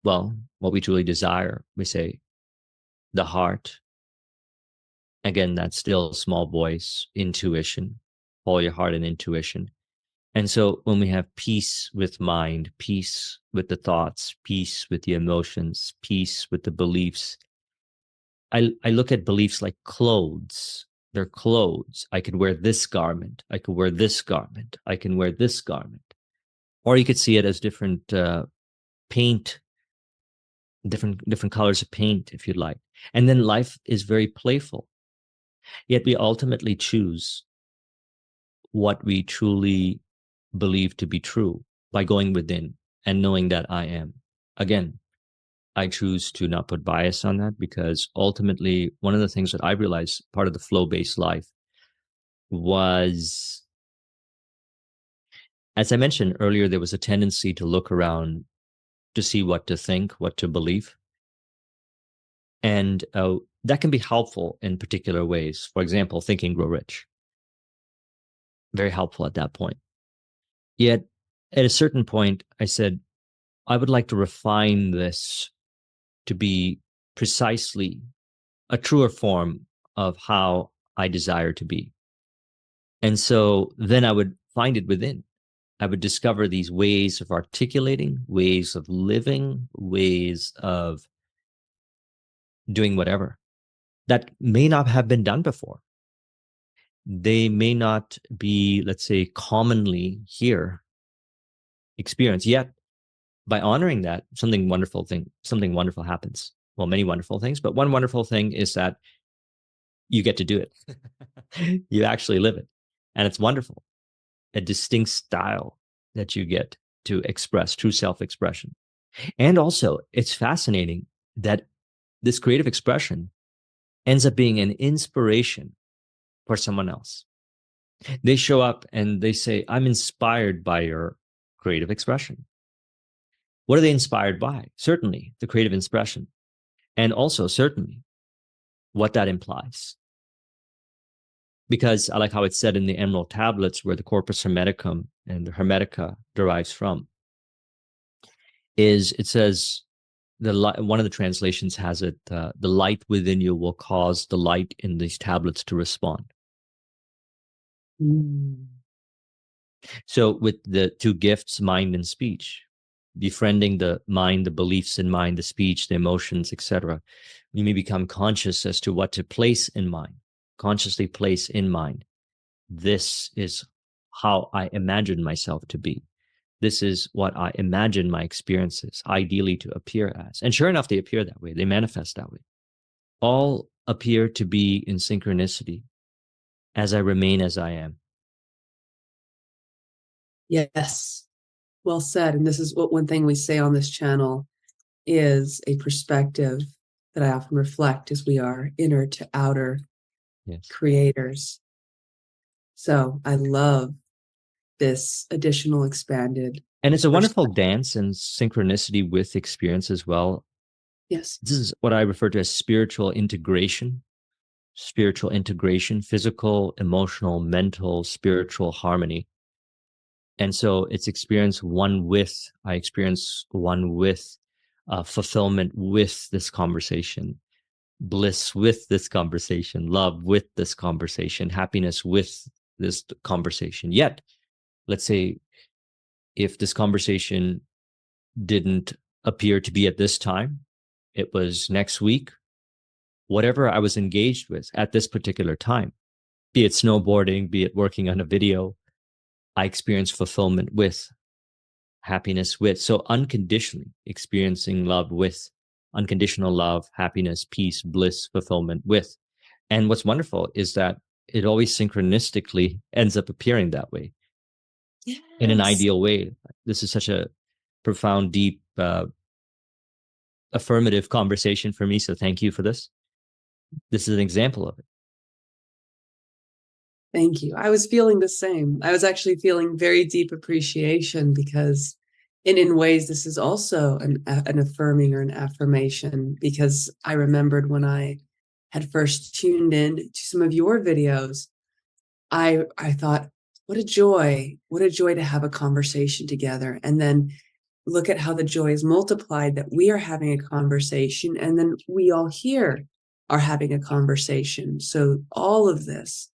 Well, what we truly desire, we say the heart. Again, that still small voice, intuition, follow your heart and intuition. And so when we have peace with mind, peace with the thoughts, peace with the emotions, peace with the beliefs, I look at beliefs like clothes. They're clothes. I could wear this garment. I could wear this garment. I can wear this garment. Or you could see it as different paint, different colors of paint, if you'd like. And then life is very playful. Yet we ultimately choose what we truly believe to be true by going within and knowing that I am. Again, I choose to not put bias on that because ultimately, one of the things that I realized part of the flow based life was, as I mentioned earlier, there was a tendency to look around to see what to think, what to believe. And that can be helpful in particular ways. For example, Think and Grow Rich. Very helpful at that point. Yet at a certain point, I said, I would like to refine this to be precisely a truer form of how I desire to be. And so then I would find it within. I would discover these ways of articulating, ways of living, ways of doing whatever. that may not have been done before. They may not be, let's say, commonly here experienced. Yet, by honoring that, something wonderful happens. Well, many wonderful things, but one wonderful thing is that you get to do it. You actually live it. And it's wonderful. A distinct style that you get to express, true self-expression. And also, it's fascinating that this creative expression ends up being an inspiration for someone else. They show up and they say, I'm inspired by your creative expression. What are they inspired by? Certainly the creative expression, and also certainly what that implies. Because I like how it's said in the Emerald Tablets, where the corpus hermeticum and the hermetica derives from, is it says, one of the translations has it, the light within you will cause the light in these tablets to respond. So with the two gifts, mind and speech, befriending the mind, the beliefs in mind, the speech, the emotions, etc., you may become conscious as to what to place in mind, consciously place in mind. This is how I imagine myself to be. This is what I imagine my experiences ideally to appear as. And sure enough, they appear that way. They manifest that way. All appear to be in synchronicity as I remain as I am. Yes, well said. And this is what one thing we say on this channel is a perspective that I often reflect as we are inner to outer creators. So I love this additional expanded. And it's a wonderful dance and synchronicity with experience as well. Yes. This is what I refer to as spiritual integration, physical, emotional, mental, spiritual harmony. And so it's experience one with, I experience one with fulfillment with this conversation, bliss with this conversation, love with this conversation, happiness with this conversation. Yet, let's say, if this conversation didn't appear to be at this time, it was next week, whatever I was engaged with at this particular time, be it snowboarding, be it working on a video, I experienced fulfillment with, happiness with. So unconditionally experiencing love with, unconditional love, happiness, peace, bliss, fulfillment with. And what's wonderful is that it always synchronistically ends up appearing that way. Yes. In an ideal way. This is such a profound, deep, affirmative conversation for me. So thank you for this. This is an example of it. Thank you. I was feeling the same. I was actually feeling very deep appreciation because in ways, this is also an affirming or an affirmation, because I remembered when I had first tuned in to some of your videos, I thought, what a joy to have a conversation together. And then look at how the joy is multiplied, that we are having a conversation and then we all here are having a conversation. So all of this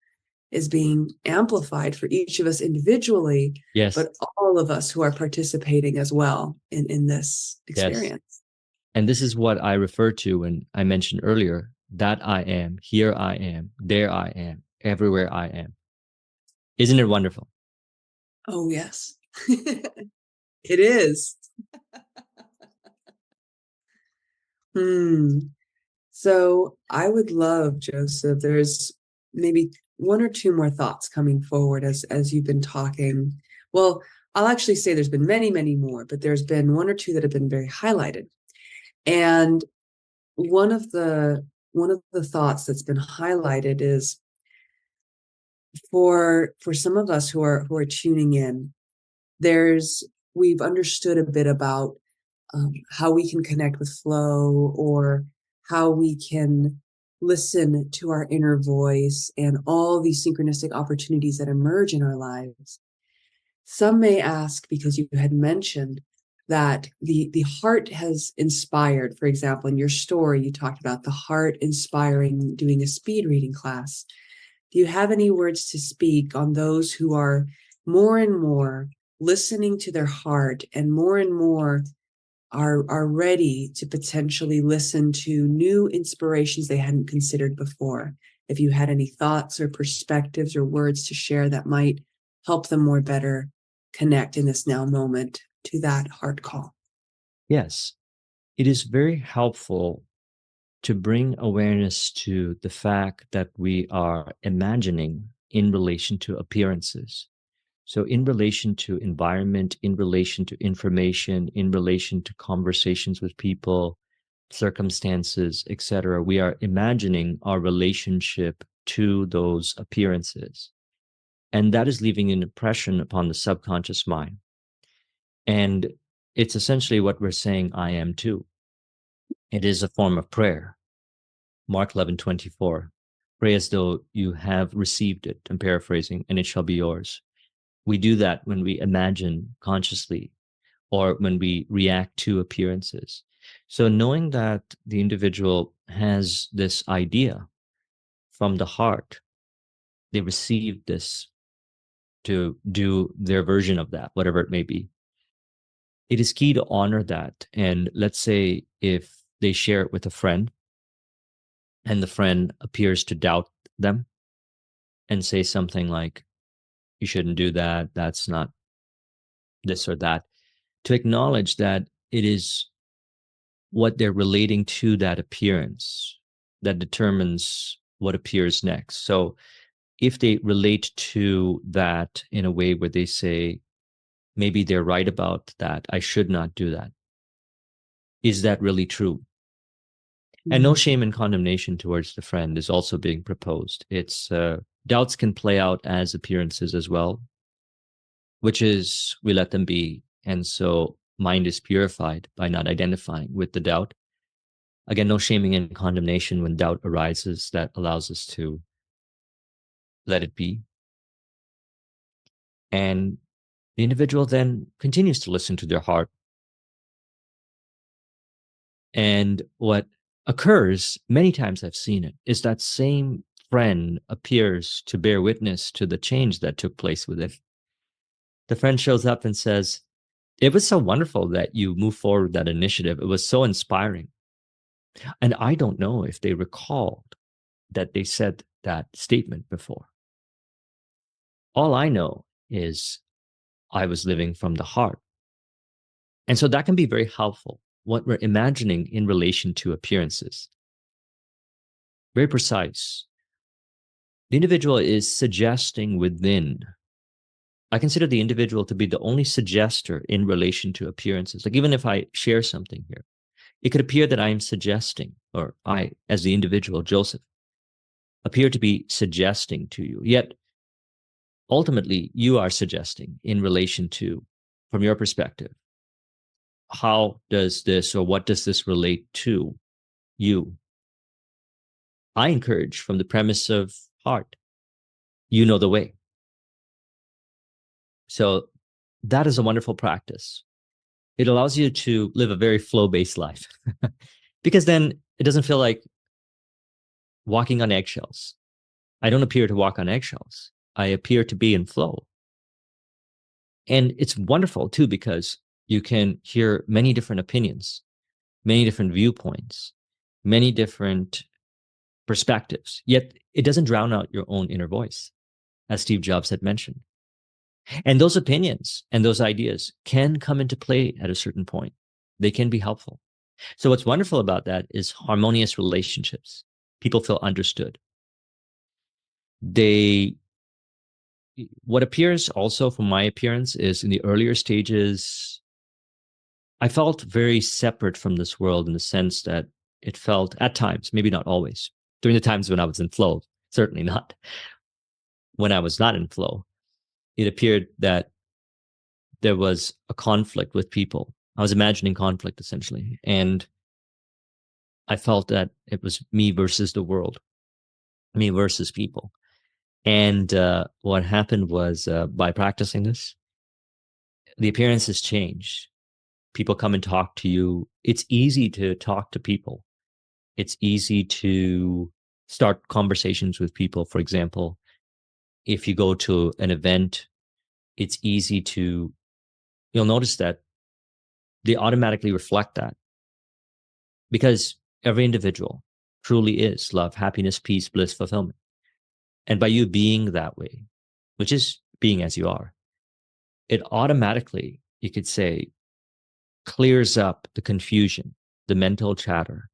is being amplified for each of us individually, yes, but all of us who are participating as well in this experience. Yes. And this is what I refer to when I mentioned earlier, that I am, here I am, there I am, everywhere I am. Isn't it wonderful? Oh, yes. It is. So I would love, Joseph, there's maybe one or two more thoughts coming forward as you've been talking. Well, I'll actually say there's been many, many more, but there's been one or two that have been very highlighted. And one of the thoughts that's been highlighted is for some of us who are tuning in, we've understood a bit about how we can connect with flow, or how we can listen to our inner voice and all these synchronistic opportunities that emerge in our lives. Some may ask, because you had mentioned that the heart has inspired, for example, in your story, you talked about the heart inspiring doing a speed reading class. Do you have any words to speak on those who are more and more listening to their heart and more are ready to potentially listen to new inspirations they hadn't considered before. If you had any thoughts or perspectives or words to share that might help them more better connect in this now moment to that heart call. Yes, it is very helpful to bring awareness to the fact that we are imagining in relation to appearances. So, in relation to environment, in relation to information, in relation to conversations with people, circumstances, etc., we are imagining our relationship to those appearances. And that is leaving an impression upon the subconscious mind. And it's essentially what we're saying, I am too. It is a form of prayer. Mark 11:24. Pray as though you have received it. I'm paraphrasing, and it shall be yours. We do that when we imagine consciously or when we react to appearances. So knowing that the individual has this idea from the heart, they receive this to do their version of that, whatever it may be. It is key to honor that. And let's say if they share it with a friend and the friend appears to doubt them and say something like, you shouldn't do that, that's not this or that, to acknowledge that it is what they're relating to that appearance that determines what appears next. So if they relate to that in a way where they say, maybe they're right about that, I should not do that. Is that really true? And no shame and condemnation towards the friend is also being proposed. It's doubts can play out as appearances as well, which is we let them be. And so mind is purified by not identifying with the doubt. Again, no shaming and condemnation when doubt arises. That allows us to let it be. And the individual then continues to listen to their heart. And what occurs, many times I've seen it, is that same friend appears to bear witness to the change that took place within. The friend shows up and says, it was so wonderful that you moved forward with that initiative. It was so inspiring. And I don't know if they recalled that they said that statement before. All I know is I was living from the heart. And so that can be very helpful. What we're imagining in relation to appearances. Very precise. The individual is suggesting within. I consider the individual to be the only suggester in relation to appearances. Like even if I share something here, it could appear that I am suggesting, or I, as the individual, Joseph, appear to be suggesting to you. Yet, ultimately, you are suggesting in relation to, from your perspective, how does this or what does this relate to you? I encourage from the premise of heart, you know the way. So that is a wonderful practice. It allows you to live a very flow-based life because then it doesn't feel like walking on eggshells. I don't appear to walk on eggshells. I appear to be in flow. And it's wonderful too, because you can hear many different opinions, many different viewpoints, many different perspectives, yet it doesn't drown out your own inner voice, as Steve Jobs had mentioned. And those opinions and those ideas can come into play at a certain point. They can be helpful. So what's wonderful about that is harmonious relationships. People feel understood. What appears also from my appearance is in the earlier stages, I felt very separate from this world in the sense that it felt at times, maybe not always, during the times when I was in flow, certainly not. When I was not in flow, it appeared that there was a conflict with people. I was imagining conflict essentially. And I felt that it was me versus the world, me versus people. And what happened was by practicing this, the appearances changed. People come and talk to you. It's easy to talk to people. It's easy to start conversations with people. For example, if you go to an event, it's easy to, you'll notice that they automatically reflect that, because every individual truly is love, happiness, peace, bliss, fulfillment. And by you being that way, which is being as you are, it automatically, you could say, clears up the confusion, the mental chatter,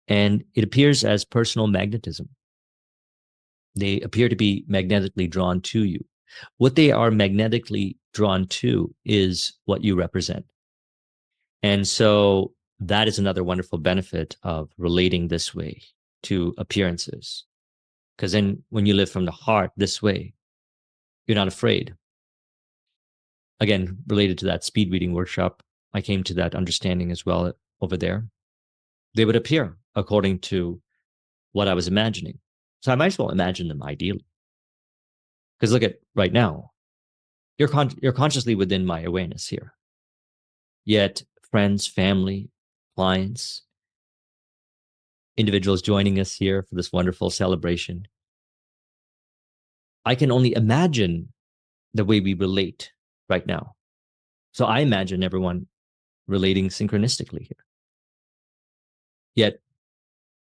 and it appears as personal magnetism. They appear to be magnetically drawn to you. What they are magnetically drawn to is what you represent. And so that is another wonderful benefit of relating this way to appearances. Because then when you live from the heart this way, you're not afraid. Again, related to that speed reading workshop, I came to that understanding as well over there. They would appear according to what I was imagining. So I might as well imagine them ideally. Because look at right now, you're consciously within my awareness here. Yet friends, family, clients, individuals joining us here for this wonderful celebration, I can only imagine the way we relate right now. So I imagine everyone relating synchronistically here. Yet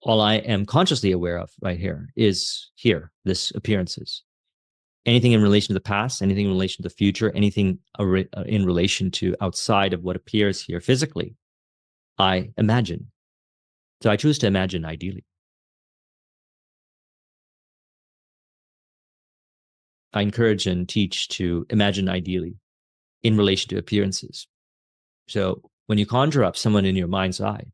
all I am consciously aware of right here is here, this appearances. Anything in relation to the past, anything in relation to the future, anything in relation to outside of what appears here physically, I imagine. So I choose to imagine ideally. I encourage and teach to imagine ideally in relation to appearances. So when you conjure up someone in your mind's eye,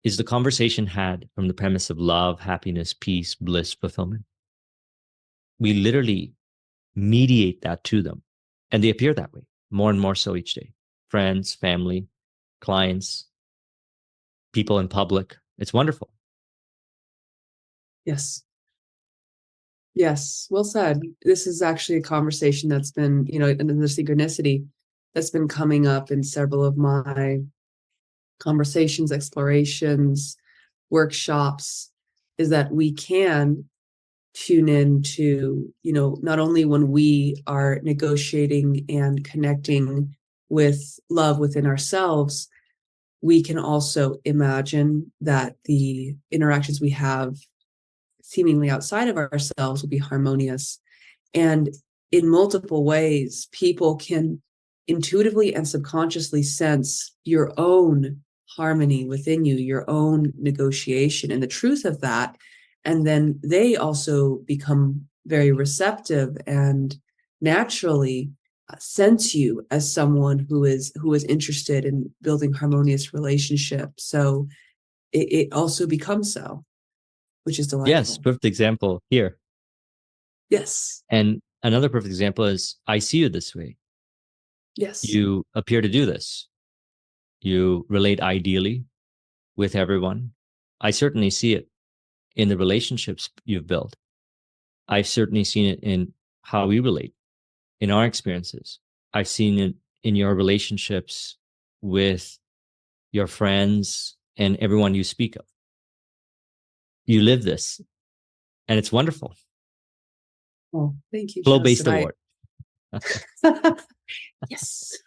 is the conversation had from the premise of love, happiness, peace, bliss, fulfillment? We literally mediate that to them, and they appear that way more and more so each day. Friends, family, clients, people in public. It's wonderful. Yes. Yes, well said. This is actually a conversation that's been, another synchronicity that's been coming up in several of my conversations, explorations, workshops, is that we can tune in to, not only when we are negotiating and connecting with love within ourselves, we can also imagine that the interactions we have seemingly outside of ourselves will be harmonious. And in multiple ways, people can intuitively and subconsciously sense your own harmony within you, your own negotiation and the truth of that. And then they also become very receptive and naturally sense you as someone who is interested in building harmonious relationships. So it also becomes so, which is delightful. Yes, perfect example here. Yes. And another perfect example is, I see you this way. Yes. You appear to do this. You relate ideally with everyone. I certainly see it in the relationships you've built. I've certainly seen it in how we relate, in our experiences. I've seen it in your relationships with your friends and everyone you speak of. You live this, and it's wonderful. Oh, thank you, Flow-based Joseph. award. Yes.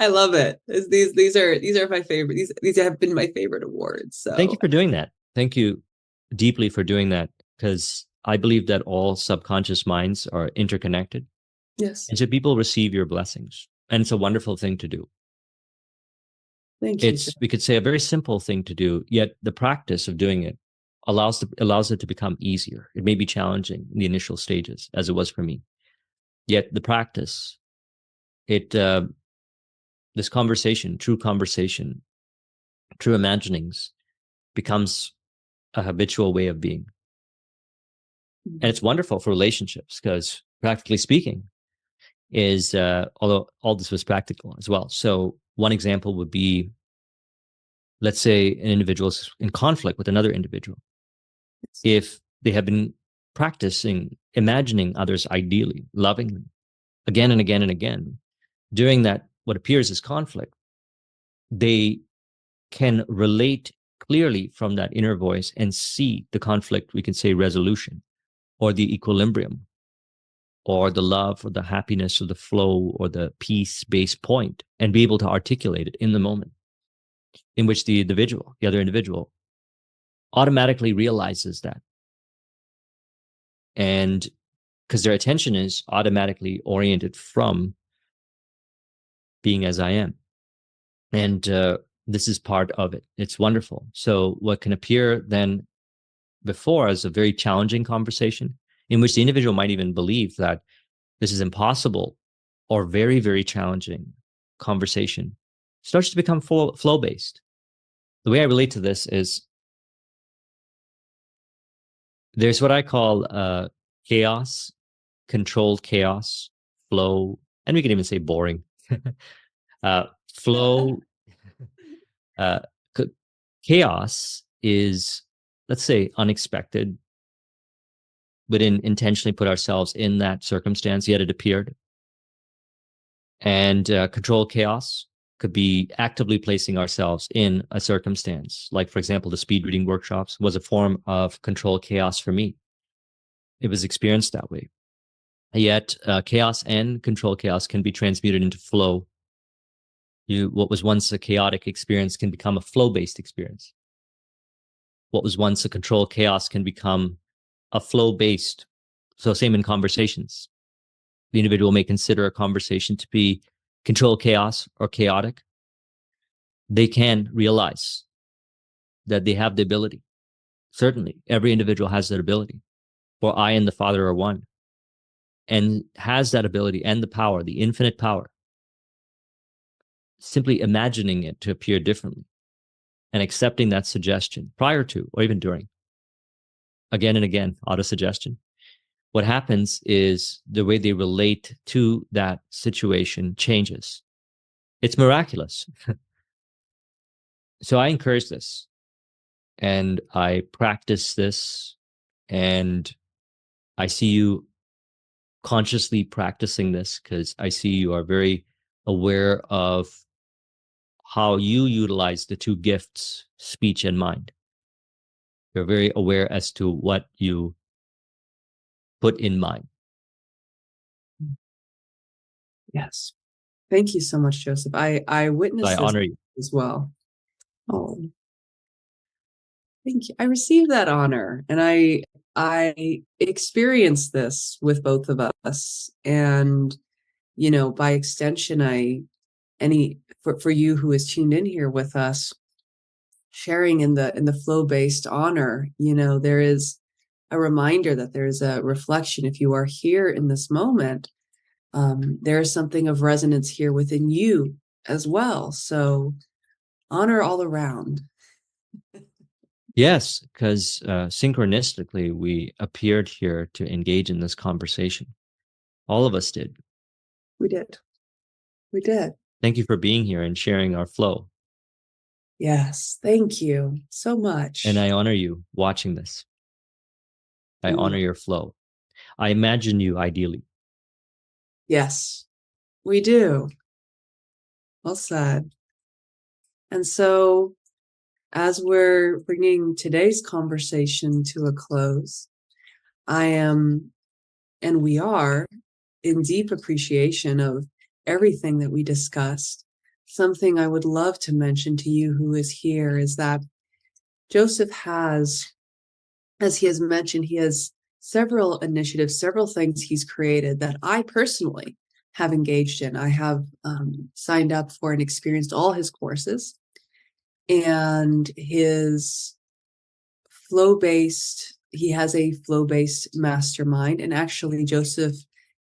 I love it. These are my favorite. These have been my favorite awards. So thank you for doing that. Thank you deeply for doing that, because I believe that all subconscious minds are interconnected. Yes. And so people receive your blessings, and it's a wonderful thing to do. Thank you. We could say, a very simple thing to do, yet the practice of doing it allows it to become easier. It may be challenging in the initial stages, as it was for me. Yet the practice, this conversation, true imaginings, becomes a habitual way of being. And it's wonderful for relationships, because practically speaking, although all this was practical as well. So one example would be, let's say an individual is in conflict with another individual. If they have been practicing imagining others ideally, lovingly, again and again and again, during that, what appears as conflict, they can relate clearly from that inner voice and see the conflict, we can say resolution, or the equilibrium, or the love or the happiness or the flow or the peace-based point, and be able to articulate it in the moment, in which the other individual, automatically realizes that. And because their attention is automatically oriented from being as I am. And this is part of it. It's wonderful. So what can appear then before as a very challenging conversation, in which the individual might even believe that this is impossible or very, very challenging conversation, starts to become flow-based. The way I relate to this is there's what I call chaos, controlled chaos, flow, and we can even say boring. Flow, uh, chaos is, let's say, unexpected. We didn't intentionally put ourselves in that circumstance, yet it appeared. And controlled chaos could be actively placing ourselves in a circumstance. Like, for example, the speed reading workshops was a form of controlled chaos for me. It was experienced that way. Yet chaos and controlled chaos can be transmuted into flow. What was once a chaotic experience can become a flow-based experience. What was once a controlled chaos can become a flow-based. So same in conversations. The individual may consider a conversation to be controlled chaos or chaotic. They can realize that they have the ability. Certainly, every individual has that ability. For I and the Father are one. And has that ability and the power, the infinite power, simply imagining it to appear differently and accepting that suggestion prior to or even during. Again and again, auto-suggestion. What happens is the way they relate to that situation changes. It's miraculous. So I encourage this, and I practice this, and I see you consciously practicing this because I see you are very aware of how you utilize the two gifts, speech and mind. You're very aware as to what you put in mind. Yes. Thank you so much, Joseph. I witnessed I this honor you. as well. Oh, thank you. I received that honor, and I experienced this with both of us. And, by extension, for you who is tuned in here with us, sharing in the flow-based honor, there is a reminder that there's a reflection. If you are here in this moment, there is something of resonance here within you as well. So honor all around. Yes, because synchronistically, we appeared here to engage in this conversation. All of us did. We did. We did. Thank you for being here and sharing our flow. Yes, thank you so much. And I honor you watching this. I honor your flow. I imagine you ideally. Yes, we do. Well said. And so, as we're bringing today's conversation to a close, I am, and we are, in deep appreciation of everything that we discussed. Something I would love to mention to you who is here is that Joseph has, as he has mentioned, he has several initiatives, several things he's created that I personally have engaged in. I have signed up for and experienced all his courses, and his he has a flow-based mastermind. And actually, Joseph,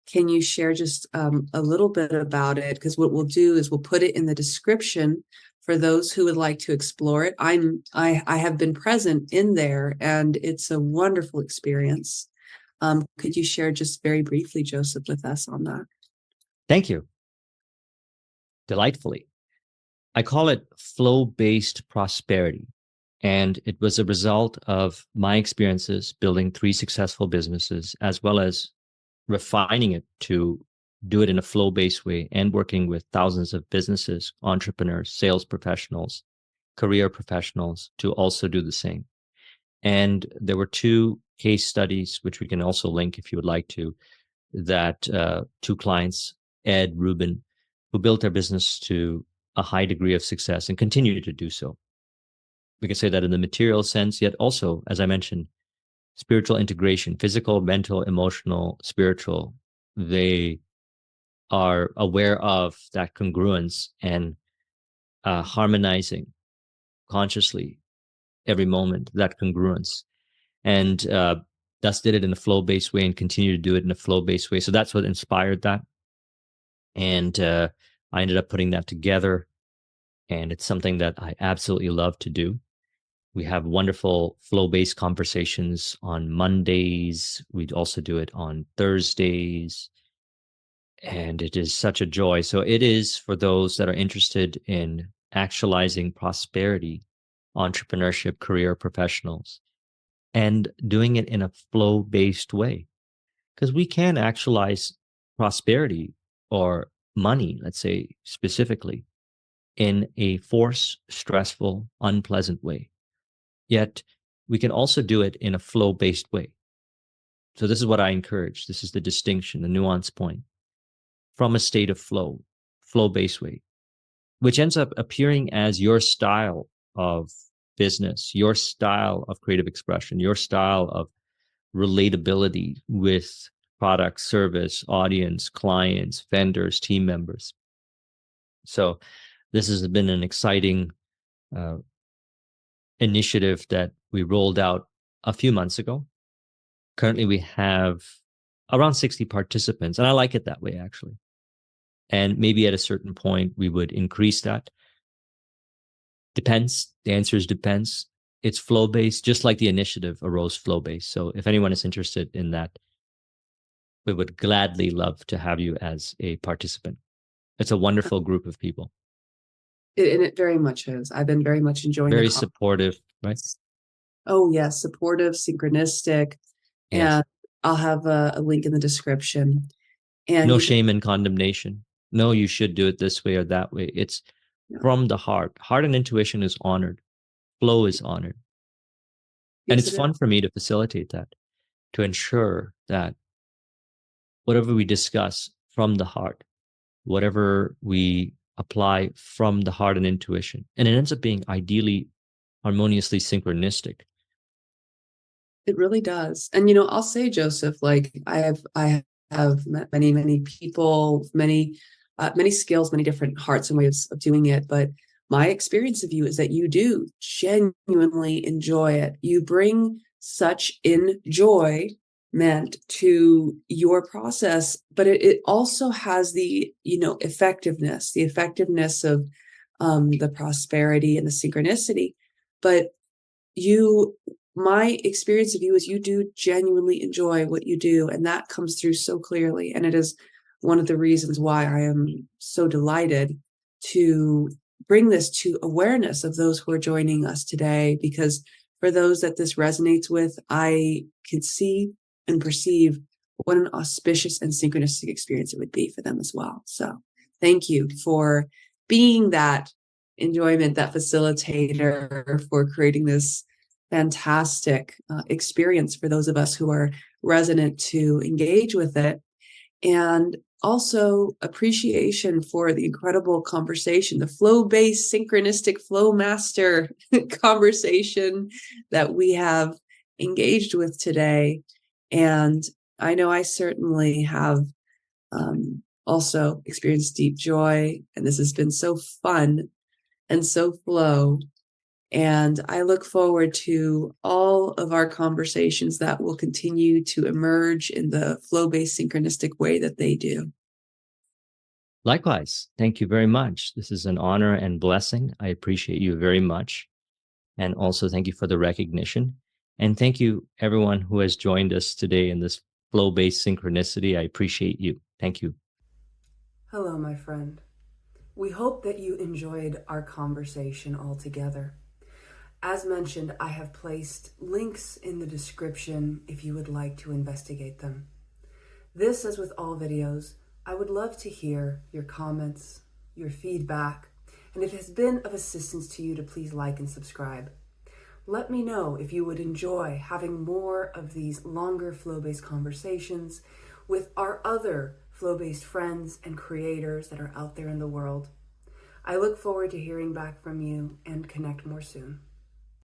can you share just a little bit about it? Because what we'll do is we'll put it in the description for those who would like to explore it. I have been present in there, and it's a wonderful experience. Could you share just very briefly, Joseph, with us on that? Thank you. Delightfully. I call it flow-based prosperity. And it was a result of my experiences building 3 successful businesses, as well as refining it to do it in a flow-based way and working with thousands of businesses, entrepreneurs, sales professionals, career professionals to also do the same. And there were 2 case studies, which we can also link if you would like to. that two clients, Ed, Reuben, who built their business to a high degree of success and continue to do so. We can say that in the material sense, yet also, as I mentioned, spiritual integration, physical, mental, emotional, spiritual. They are aware of that congruence and harmonizing consciously every moment that congruence, and thus did it in a flow-based way and continue to do it in a flow-based way. So that's what inspired that, and I ended up putting that together, and it's something that I absolutely love to do. We have wonderful flow-based conversations on Mondays. We'd also do it on Thursdays, and it is such a joy. So it is for those that are interested in actualizing prosperity, entrepreneurship, career professionals, and doing it in a flow-based way. Because we can actualize prosperity or money, let's say specifically, in a forced, stressful, unpleasant way. Yet we can also do it in a flow-based way. So this is what I encourage. This is the distinction, the nuance point. From a state of flow, flow-based way, which ends up appearing as your style of business, your style of creative expression, your style of relatability with product, service, audience, clients, vendors, team members. So this has been an exciting initiative that we rolled out a few months ago. Currently, we have around 60 participants, and I like it that way, actually. And maybe at a certain point, we would increase that. Depends. The answer is depends. It's flow-based, just like the initiative arose flow-based. So if anyone is interested in that, we would gladly love to have you as a participant. It's a wonderful group of people. And it very much is. I've been very much enjoying very the supportive, right? Oh, yes. Supportive, synchronistic. Yes. And I'll have a link in the description. And no shame and condemnation. No, you should do it this way or that way. It's from the heart. Heart and intuition is honored. Flow is honored. And it's fun for me to facilitate that, to ensure that whatever we discuss from the heart, whatever we apply from the heart and intuition, and it ends up being ideally harmoniously synchronistic. It really does. And, I'll say, Joseph, like I have met many people, many skills, many different hearts and ways of doing it. But my experience of you is that you do genuinely enjoy it. You bring such enjoyment to your process, but it also has the, effectiveness of the prosperity and the synchronicity. But my experience of you is you do genuinely enjoy what you do, and that comes through so clearly. And it is one of the reasons why I am so delighted to bring this to awareness of those who are joining us today, because for those that this resonates with, I can see and perceive what an auspicious and synchronistic experience it would be for them as well. So thank you for being that enjoyment, that facilitator, for creating this fantastic experience for those of us who are resonant to engage with it. And also appreciation for the incredible conversation, the flow-based synchronistic flow master conversation that we have engaged with today. And I know I certainly have also experienced deep joy, and this has been so fun and so flow. And I look forward to all of our conversations that will continue to emerge in the flow-based synchronistic way that they do. Likewise, thank you very much. This is an honor and blessing. I appreciate you very much. And also thank you for the recognition. And thank you, everyone who has joined us today in this flow-based synchronicity. I appreciate you. Thank you. Hello, my friend. We hope that you enjoyed our conversation all together. As mentioned, I have placed links in the description if you would like to investigate them. This, as with all videos, I would love to hear your comments, your feedback, and if it has been of assistance to you, to please like and subscribe. Let me know if you would enjoy having more of these longer flow-based conversations with our other flow-based friends and creators that are out there in the world. I look forward to hearing back from you and connect more soon.